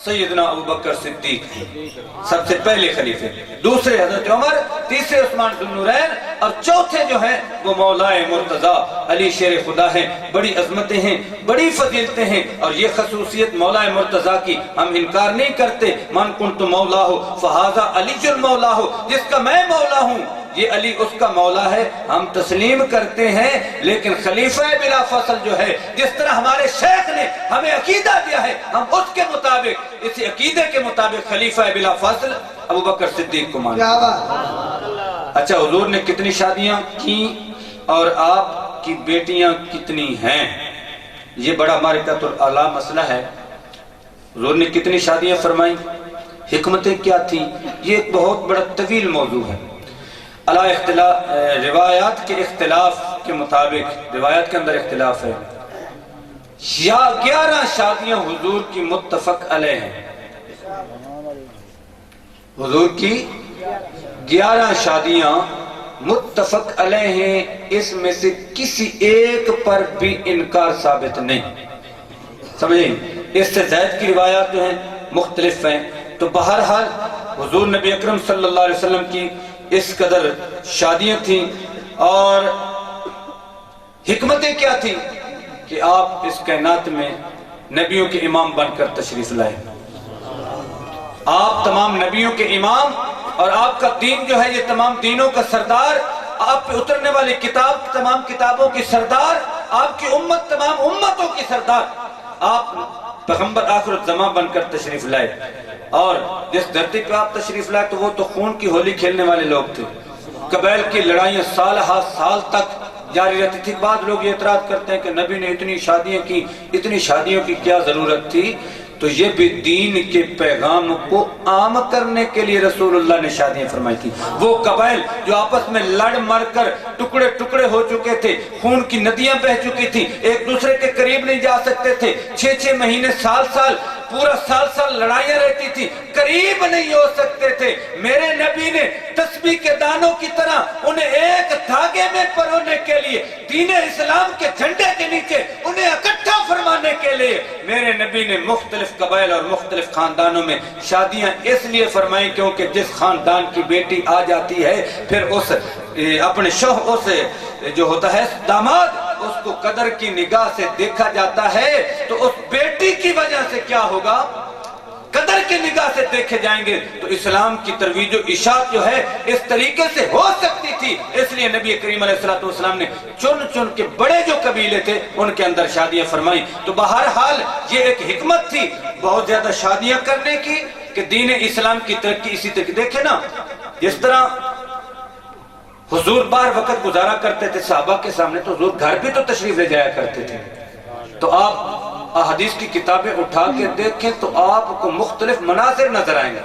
Speaker 1: سیدنا ابوبکر صدیق ہیں، سب سے پہلے خلیفے، دوسرے حضرت عمر، تیسرے عثمان ذو النورین، اور چوتھے جو ہیں وہ مولا مرتضیٰ علی شیر خدا ہیں۔ بڑی عظمتیں ہیں، بڑی فضیلتیں ہیں، اور یہ خصوصیت مولا مرتضیٰ کی ہم انکار نہیں کرتے۔ من کنت مولا ہو فہذا علی المولا ہو، جس کا میں مولا ہوں یہ علی اس کا مولا ہے، ہم تسلیم کرتے ہیں۔ لیکن خلیفہ بلا فصل جو ہے، جس طرح ہمارے شیخ نے ہمیں عقیدہ دیا ہے، ہم اس کے مطابق، اسی عقیدے کے مطابق خلیفہ بلا فصل ابوبکر صدیق کو مانتے ہیں۔
Speaker 2: کیا بات۔
Speaker 1: اچھا، حضور نے کتنی شادیاں کی اور آپ کی بیٹیاں کتنی ہیں، یہ بڑا معرکۃ الاعلیٰ مسئلہ ہے۔ حضور نے کتنی شادیاں فرمائیں، حکمتیں کیا تھیں، یہ ایک بہت بڑا طویل موضوع ہے۔ روایات کے اختلاف کے مطابق، روایات کے اندر اختلاف ہے، 11 شادیاں حضور کی متفق علیہ ہیں۔ حضور کی 11 شادیاں متفق علیہ ہیں، اس میں سے کسی ایک پر بھی انکار ثابت نہیں، سمجھیں؟ اس سے زائد کی روایات جو ہیں مختلف ہیں۔ تو بہرحال حضور نبی اکرم صلی اللہ علیہ وسلم کی اس قدر شادیاں تھیں، اور حکمتیں کیا تھیں کہ آپ اس کائنات میں نبیوں کے امام بن کر تشریف لائے۔ آپ تمام نبیوں کے امام، اور آپ کا دین جو ہے یہ تمام دینوں کا سردار، آپ پہ اترنے والی کتاب تمام کتابوں کی سردار، آپ کی امت تمام امتوں کی سردار، آپ پیغمبر آخر الزمان بن کر تشریف لائے۔ اور جس دھرتی پہ آپ تشریف لائے تو وہ تو خون کی ہولی کھیلنے والے لوگ تھے، قبائل کی لڑائیاں سال ہا سال تک جاری رہتی تھی. بعض لوگ یہ اعتراض کرتے ہیں کہ نبی نے اتنی شادیاں کی, اتنی شادیوں کی کیا ضرورت تھی؟ تو یہ بھی دین کے پیغام کو عام کرنے کے لیے رسول اللہ نے شادیاں فرمائی تھی. وہ قبائل جو آپس میں لڑ مر کر ٹکڑے ٹکڑے ہو چکے تھے, خون کی ندیاں بہہ چکی تھی, ایک دوسرے کے قریب نہیں جا سکتے تھے, 6 مہینے سال پورا سال لڑائیاں رہتی تھی, قریب نہیں ہو سکتے تھے. میرے نبی نے تسبیح کے دانوں کی طرح انہیں ایک دھاگے میں پرونے کے لیے, دین اسلام کے جھنڈے کے نیچے انہیں اکٹھا فرمانے کے لیے میرے نبی نے مختلف قبائل اور مختلف خاندانوں میں شادیاں اس لیے فرمائیں کیونکہ جس خاندان کی بیٹی آ جاتی ہے پھر اس اپنے شوہر سے جو ہوتا ہے داماد, اس کو قدر کی نگاہ سے دیکھا جاتا ہے, تو اس بیٹی کی وجہ سے کیا ہوگا؟ قدر کی نگاہ سے دیکھے جائیں گے. تو اسلام کی ترویج و اشاعت جو ہے اس طریقے سے ہو سکتی تھی, اس لیے نبی کریم علیہ السلام نے چن کے بڑے جو قبیلے تھے ان کے اندر شادیاں فرمائیں. تو بہرحال یہ ایک حکمت تھی بہت زیادہ شادیاں کرنے کی کہ دین اسلام کی ترقی اسی طرح. دیکھیں نا جس طرح حضور بار وقت گزارا کرتے تھے صحابہ کے سامنے, تو حضور گھر بھی تو تشریف لے جایا کرتے تھے. تو آپ احادیث کی کتابیں اٹھا کے دیکھیں تو آپ کو مختلف مناظر نظر آئیں گے.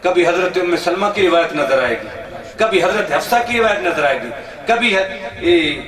Speaker 1: کبھی حضرت ام سلمہ کی روایت نظر آئے گی, کبھی حضرت حفصہ کی روایت نظر آئے گی, کبھی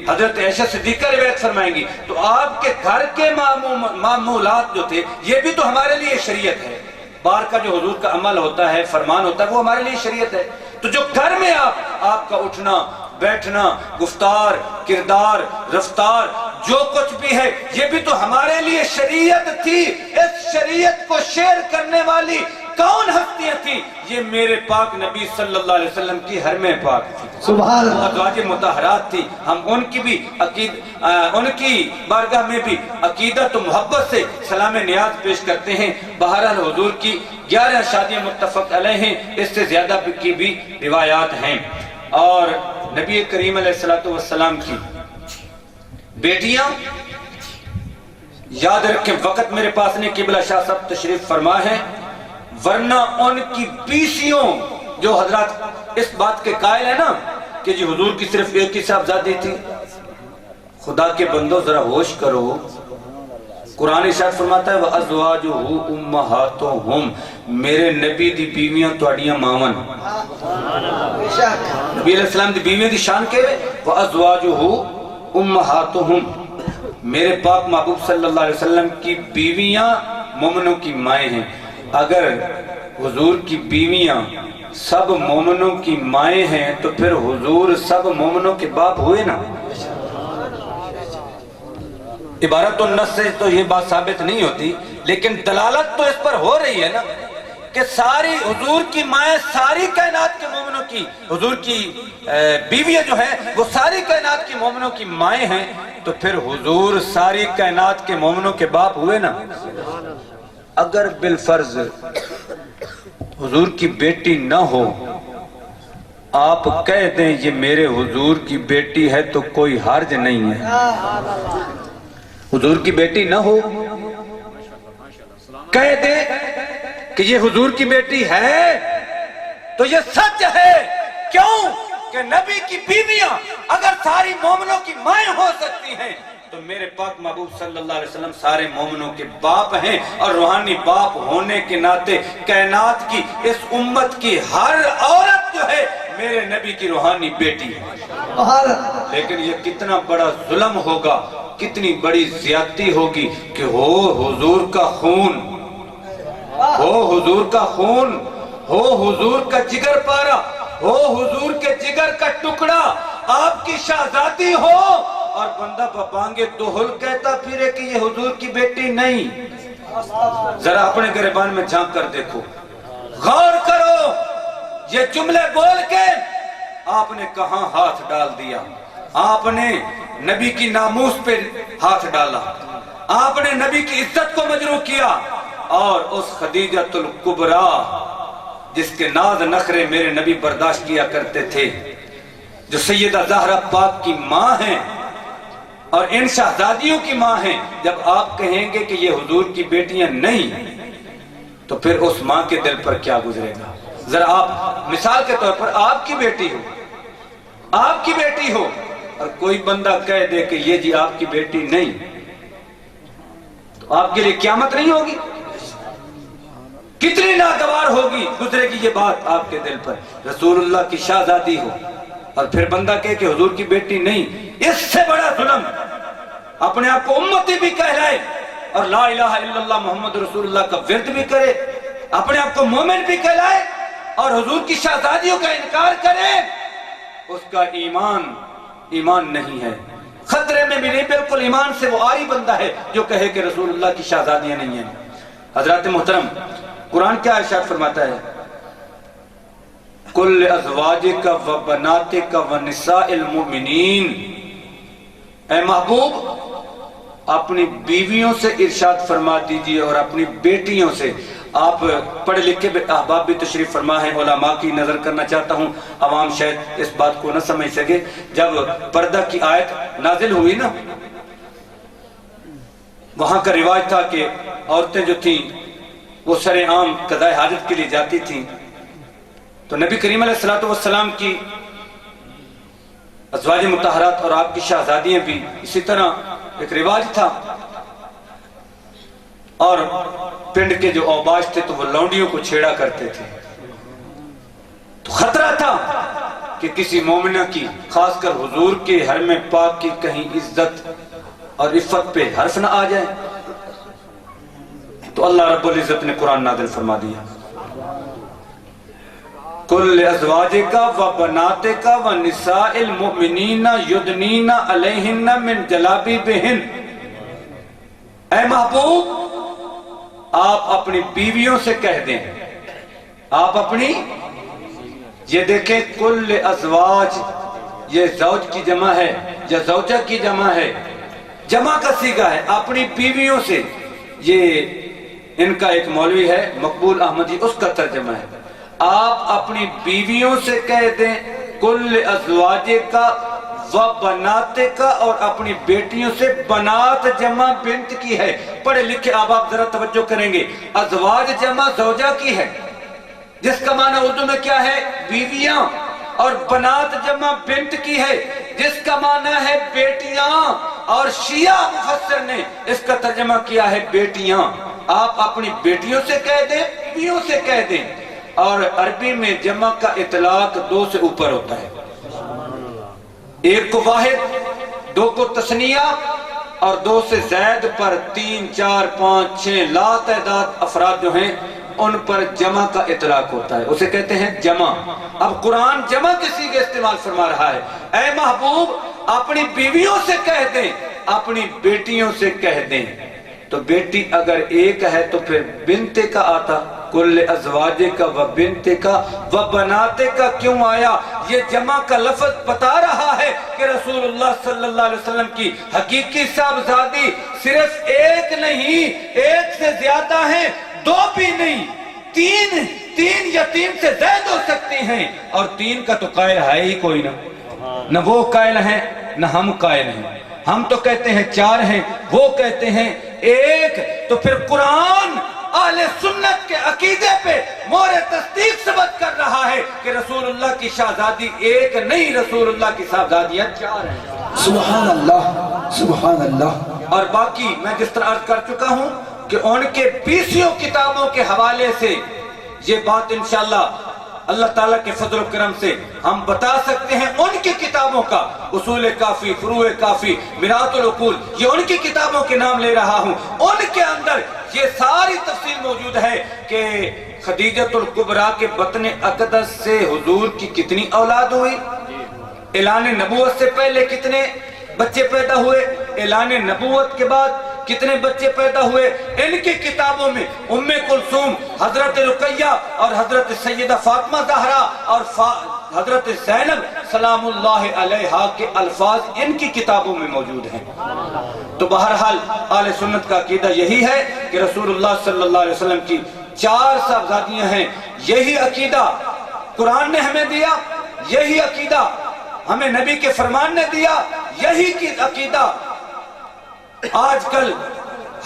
Speaker 1: حضرت عائشہ صدیقہ روایت فرمائیں گی. تو آپ کے گھر کے معمولات جو تھے یہ بھی تو ہمارے لیے شریعت ہے. بار کا جو حضور کا عمل ہوتا ہے, فرمان ہوتا ہے, وہ ہمارے لیے شریعت ہے. تو جو گھر میں آپ کا اٹھنا بیٹھنا, گفتار, کردار, رفتار, جو کچھ بھی ہے یہ بھی تو ہمارے لیے شریعت تھی. اس شریعت کو شیئر کرنے والی کون ہستیاں تھی؟ یہ میرے پاک نبی صلی اللہ علیہ وسلم کی حرم پاک تھی,
Speaker 2: سبحان اللہ,
Speaker 1: ازواج مطہرات تھی. ہم ان کی بھی ان کی بارگاہ میں بھی عقیدت و محبت سے سلام نیاز پیش کرتے ہیں. بہرحال حضور کی 11 شادیاں متفق علیہ ہیں, اس سے زیادہ کی بھی روایات ہیں. اور نبی کریم علیہ السلام کی بیٹیاں, یاد رکھیں وقت میرے پاس نہیں, قبلہ شاہ صاحب تشریف فرما ہے, ورنہ ان کی بیسیوں جو حضرات اس بات کے قائل ہیں نا کہ جی حضور کی صرف ایک ہی صاحبزادی تھی. خدا کے بندو ذرا ہوش کرو, قرآن ارشاد فرماتا ہے وَأَزْوَاجُهُ أُمَّهَاتُهُمْ, میرے نبی دی بیویاں تواڈیاں ماون. نبی علیہ السلام دی بیویاں دی شان کے وَأَزْوَاجُهُ أُمَّهَاتُهُمْ, میرے پاک محبوب صلی اللہ علیہ وسلم کی بیویاں مومنوں کی مائیں ہیں. اگر حضور کی بیویاں سب مومنوں کی مائیں ہیں تو پھر حضور سب مومنوں کے باپ ہوئے نا. عبارت النص سے تو یہ بات ثابت نہیں ہوتی, لیکن دلالت تو اس پر ہو رہی ہے نا کہ ساری حضور کی مائیں ساری کائنات کے مومنوں کی, حضور کی بیویاں جو ہیں وہ ساری کائنات کی مومنوں کی مائیں ہیں, تو پھر حضور ساری کائنات کے مومنوں کے باپ ہوئے نا. اگر بالفرض حضور کی بیٹی نہ ہو, آپ کہہ دیں یہ میرے حضور کی بیٹی ہے تو کوئی حرج نہیں ہے. حضور کی بیٹی نہ ہو, کہہ دیں کہ یہ حضور کی بیٹی ہے تو یہ سچ ہے. کیوں کہ نبی کی بیویاں اگر ساری مومنوں کی مائیں ہو سکتی ہیں تو میرے پاک محبوب صلی اللہ علیہ وسلم سارے مومنوں کے باپ ہیں, اور روحانی باپ ہونے کے ناطے کائنات کی اس امت کی ہر عورت جو ہے میرے نبی کی روحانی بیٹی ہے. لیکن یہ کتنا بڑا ظلم ہوگا, کتنی بڑی زیادتی ہوگی کہ ہو حضور کا خون, ہو حضور کا خون, ہو حضور کا جگر پارا, ہو حضور کے جگر کا ٹکڑا, آپ کی شہزادی ہو, اور بندہ بانگے دوہل کہتا پھرے کہ یہ حضور کی بیٹی نہیں. ذرا اپنے گریبان میں جھانک کر دیکھو, غور کرو, یہ جملے بول کے آپ نے کہاں ہاتھ ڈال دیا. آپ نے نبی کی ناموس پہ ہاتھ ڈالا, آپ نے نبی کی عزت کو مجروح کیا, اور اس خدیجۃ الکبریٰ جس کے ناز نخرے میرے نبی برداشت کیا کرتے تھے, جو سیدہ زہرا پاک کی ماں ہیں اور ان شہزادیوں کی ماں ہیں, جب آپ کہیں گے کہ یہ حضور کی بیٹیاں نہیں تو پھر اس ماں کے دل پر کیا گزرے گا. ذرا آپ مثال کے طور پر آپ کی بیٹی ہو, آپ کی بیٹی ہو, اور کوئی بندہ کہہ دے کہ یہ جی آپ کی بیٹی نہیں، تو آپ کے لیے قیامت نہیں ہوگی؟ کتنی ناگوار ہوگی گزرے گی یہ بات آپ کے دل پر، رسول اللہ کی شہزادی ہو اور پھر بندہ کہے کہ حضور کی بیٹی نہیں۔ اس سے بڑا ظلم اپنے آپ کو امتی بھی کہلائے اور لا الہ الا اللہ محمد رسول اللہ کا ورد بھی کرے، اپنے آپ کو مومن بھی کہلائے اور حضور کی شہزادیوں کا انکار کرے، اس کا ایمان نہیں ہے، خطرے میں بھی نہیں، بالکل ایمان سے وہ آری بندہ ہے جو کہے کہ رسول اللہ کی شہزادیاں نہیں ہیں۔ حضرات محترم، قرآن کیا ارشاد فرماتا ہے؟ کل ازواجک و بناتک و نساء المؤمنین، اے محبوب اپنی بیویوں سے ارشاد فرما دیجئے اور اپنی بیٹیوں سے۔ آپ پڑھے لکھے احباب بھی تشریف فرما ہے، علماء کی نظر کرنا چاہتا ہوں، عوام شاید اس بات کو نہ سمجھ سکے۔ جب پردہ کی آیت نازل ہوئی نا، وہاں کا رواج تھا کہ عورتیں جو تھیں وہ سر عام قضاء حاجت کے لیے جاتی تھیں، تو نبی کریم علیہ السلام کی ازواج مطہرات اور آپ کی شہزادیاں بھی اسی طرح ایک رواج تھا، اور پنڈ کے جو اوباش تھے تو وہ لونڈیوں کو چھیڑا کرتے تھے، تو خطرہ تھا کہ کسی مومنہ کی، خاص کر حضور کے حرم پاک کی کہیں عزت اور عفت پہ حرف نہ آ جائے، تو اللہ رب العزت نے قرآن نازل فرما دیا، کل ازواجک و بناتک و نساء المؤمنین یدنین علیہن من جلابیبہن۔ اے محبوب آپ اپنی بیویوں سے کہہ دیں، آپ اپنی، یہ دیکھیں کل ازواج، یہ زوج کی جمع ہے یا زوجہ کی جمع ہے، جمع کا صیغہ ہے، اپنی بیویوں سے۔ یہ ان کا ایک مولوی ہے مقبول احمدی، اس کا ترجمہ ہے، آپ اپنی بیویوں سے کہہ دیں کل ازواجک و بناتک، اور اپنی بیٹیوں سے، بنات جمع بنت کی ہے۔ پڑھے لکھے آپ ذرا توجہ کریں گے، ازواج جمع زوجہ کی ہے جس کا معنی اردو میں کیا ہے؟ بیویاں، اور بنات جمع بنت کی ہے جس کا معنی ہے بیٹیاں، اور شیعہ مفسر نے اس کا ترجمہ کیا ہے بیٹیاں۔ آپ اپنی بیٹیوں سے کہہ دیں، بیویوں سے کہہ دیں، اور عربی میں جمع کا اطلاق دو سے اوپر ہوتا ہے، ایک کو واحد، دو کو تثنیہ، اور دو سے زائد پر 3 4 5 6 لا تعداد افراد جو ہیں ان پر جمع کا اطلاق ہوتا ہے، اسے کہتے ہیں جمع۔ اب قرآن جمع کے صیغے استعمال فرما رہا ہے، اے محبوب اپنی بیویوں سے کہہ دیں، اپنی بیٹیوں سے کہہ دیں۔ تو بیٹی اگر ایک ہے تو پھر بنت کا آتا، کل ازواجک و بنتک و بناتک کیوں آیا؟ یہ جمع کا لفظ بتا رہا ہے کہ رسول اللہ صلی اللہ علیہ وسلم کی حقیقی صاحبزادی صرف ایک نہیں، ایک سے زیادہ ہیں، دو بھی نہیں، تین یا تین سے زائد ہو سکتی ہیں، اور تین کا تو قائل ہے ہی کوئی نہ وہ قائل ہیں نہ ہم قائل ہیں، ہم تو کہتے ہیں 4 ہیں، وہ کہتے ہیں 1۔ تو پھر قرآن اہل سنت کے عقیدے پہ مہر تصدیق ثبت کر رہا ہے کہ رسول اللہ کی شہزادی ایک نہیں، رسول اللہ کی صاحبزادیاں 4 ہیں۔
Speaker 2: سبحان اللہ، سبحان اللہ۔
Speaker 1: اور باقی میں جس طرح عرض کر چکا ہوں کہ ان کے 20 کتابوں کے حوالے سے یہ بات انشاءاللہ اللہ تعالیٰ کے فضل و کرم سے ہم بتا سکتے ہیں، ان کی کتابوں کا، اصول کافی، فروع کافی، مرآت العقول، یہ ان کی کتابوں کے نام لے رہا ہوں، ان کے اندر یہ ساری تفصیل موجود ہے کہ خدیجۃ الکبریٰ کے بطن اقدس سے حضور کی کتنی اولاد ہوئی، اعلان نبوت سے پہلے کتنے بچے پیدا ہوئے، اعلان نبوت کے بعد کتنے بچے پیدا ہوئے۔ ان کی کتابوں میں ام کلثوم، حضرت رقیہ اور حضرت سیدہ فاطمہ زہرا اور حضرت زینب سلام اللہ علیہا کے الفاظ ان کی کتابوں میں موجود ہیں۔ تو بہرحال اہل سنت کا عقیدہ یہی ہے کہ رسول اللہ صلی اللہ علیہ وسلم کی 4 صاحبزادیاں ہیں، یہی عقیدہ قرآن نے ہمیں دیا، یہی عقیدہ ہمیں نبی کے فرمان نے دیا، یہی عقیدہ آج کل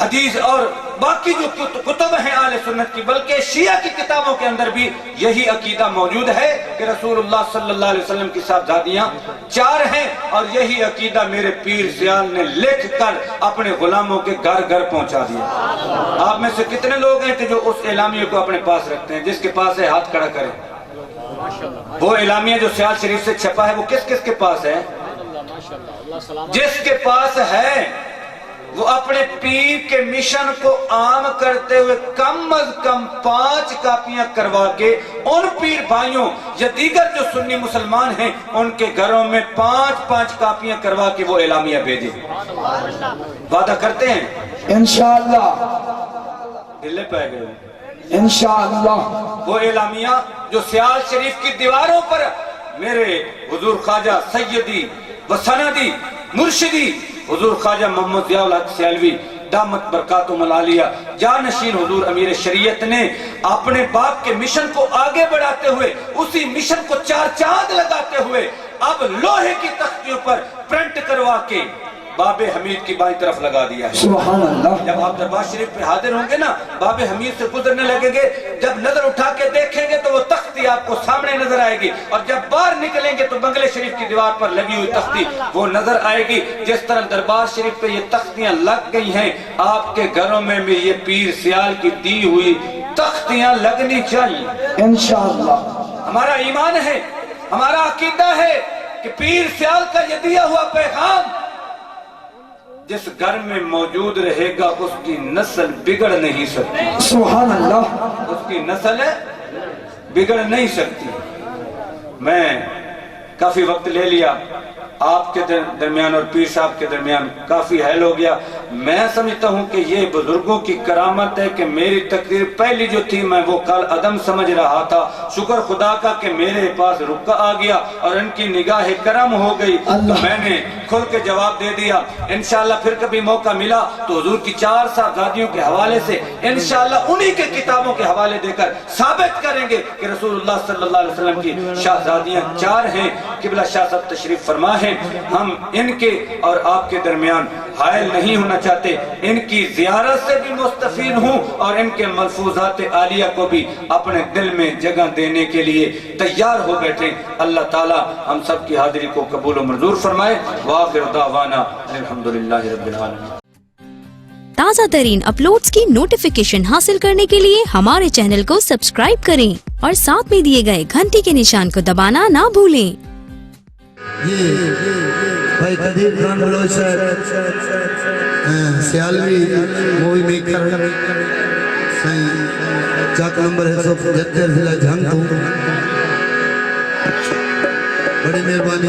Speaker 1: حدیث اور باقی جو کتب ہیں اہل سنت کی، بلکہ شیعہ کی کتابوں کے اندر بھی یہی عقیدہ موجود ہے کہ رسول اللہ صلی اللہ علیہ وسلم کی صاحبزادیاں 4 ہیں، اور یہی عقیدہ میرے پیر سیال نے لکھ کر اپنے غلاموں کے گھر گھر پہنچا دیا۔ آپ میں سے کتنے لوگ ہیں کہ جو اس اعلامیہ کو اپنے پاس رکھتے ہیں؟ جس کے پاس ہے ہاتھ کھڑا کریں۔ وہ اعلامیہ جو سیال شریف سے چھپا ہے وہ کس کس کے پاس ہے؟ جس کے پاس ہے وہ اپنے پیر کے مشن کو عام کرتے ہوئے کم از کم 5 کاپیاں کروا کے ان پیر بھائیوں یا دیگر جو سنی مسلمان ہیں ان کے گھروں میں 5 کاپیاں کروا کے وہ اعلامیہ بھیجے۔ وعدہ کرتے ہیں
Speaker 2: انشاءاللہ،
Speaker 1: دلے پہ گئے
Speaker 2: انشاءاللہ۔
Speaker 1: وہ اعلامیہ جو سیال شریف کی دیواروں پر میرے حضور خواجہ سیدی و سندی مرشدی حضور خواجہ محمد ضیاء الحق سیالوی دامت برکاتہم العالیہ جانشین حضور امیر شریعت نے اپنے باپ کے مشن کو آگے بڑھاتے ہوئے، اسی مشن کو 4 چاند لگاتے ہوئے اب لوہے کی تختیوں پر پرنٹ کروا کے باب حمید کی بائیں طرف لگا دیا ہے۔
Speaker 2: سبحان اللہ۔
Speaker 1: جب آپ دربار شریف پہ حاضر ہوں گے نا، باب حمید سے گزرنے لگیں گے، جب نظر اٹھا کے دیکھیں گے تو وہ تختی آپ کو سامنے نظر آئے گی، اور جب باہر نکلیں گے تو بنگلے شریف کی دیوار پر لگی ہوئی تختی وہ نظر آئے گی۔ جس طرح دربار شریف پہ یہ تختیاں لگ گئی ہیں، آپ کے گھروں میں بھی یہ پیر سیال کی دی ہوئی تختیاں لگنی چاہیے۔
Speaker 2: انشاءاللہ۔
Speaker 1: ہمارا ایمان ہے، ہمارا عقیدہ ہے کہ پیر سیال کا یہ دیا ہوا پیغام جس گھر میں موجود رہے گا اس کی نسل بگڑ نہیں سکتی۔
Speaker 2: سبحان اللہ۔
Speaker 1: اس کی نسل بگڑ نہیں سکتی۔ میں کافی وقت لے لیا، آپ کے درمیان اور پیر صاحب کے درمیان کافی حیل ہو گیا۔ میں سمجھتا ہوں کہ یہ بزرگوں کی کرامت ہے کہ میری تقریر پہلی جو تھی میں وہ کال عدم سمجھ رہا تھا، شکر خدا کا کہ میرے پاس رکا آ گیا اور ان کی نگاہ کرم ہو گئی تو میں نے کھل کے جواب دے دیا۔ انشاءاللہ پھر کبھی موقع ملا تو حضور کی 4 صاحبزادیوں کے حوالے سے انشاءاللہ انہی کے کتابوں کے حوالے دے کر ثابت کریں گے کہ رسول اللہ صلی اللہ علیہ وسلم کی شاہزادیاں 4 ہیں۔ قبلہ شاہ صاحب تشریف فرما ہے، ہم ان کے اور آپ کے درمیان حائل نہیں ہونا چاہتے، ان کی زیارت سے بھی مستفید ہوں اور ان کے ملفوظات عالیہ کو بھی اپنے دل میں جگہ دینے کے لیے تیار ہو بیٹھیں۔ اللہ تعالی ہم سب کی حاضری کو قبول و منظور فرمائے۔ وآخر دعوانا الحمدللہ رب العالمین۔
Speaker 3: تازہ ترین اپلوڈز کی نوٹیفیکیشن حاصل کرنے کے لیے ہمارے چینل کو سبسکرائب کریں اور ساتھ میں دیے گئے گھنٹی کے نشان کو دبانا نہ بھولیں۔
Speaker 4: یہ بھائی قدیر خان بلوچ صاحب سیالوی مووی میکر چاک نمبر 175 ضلع جھنگ تو بڑی مہربانی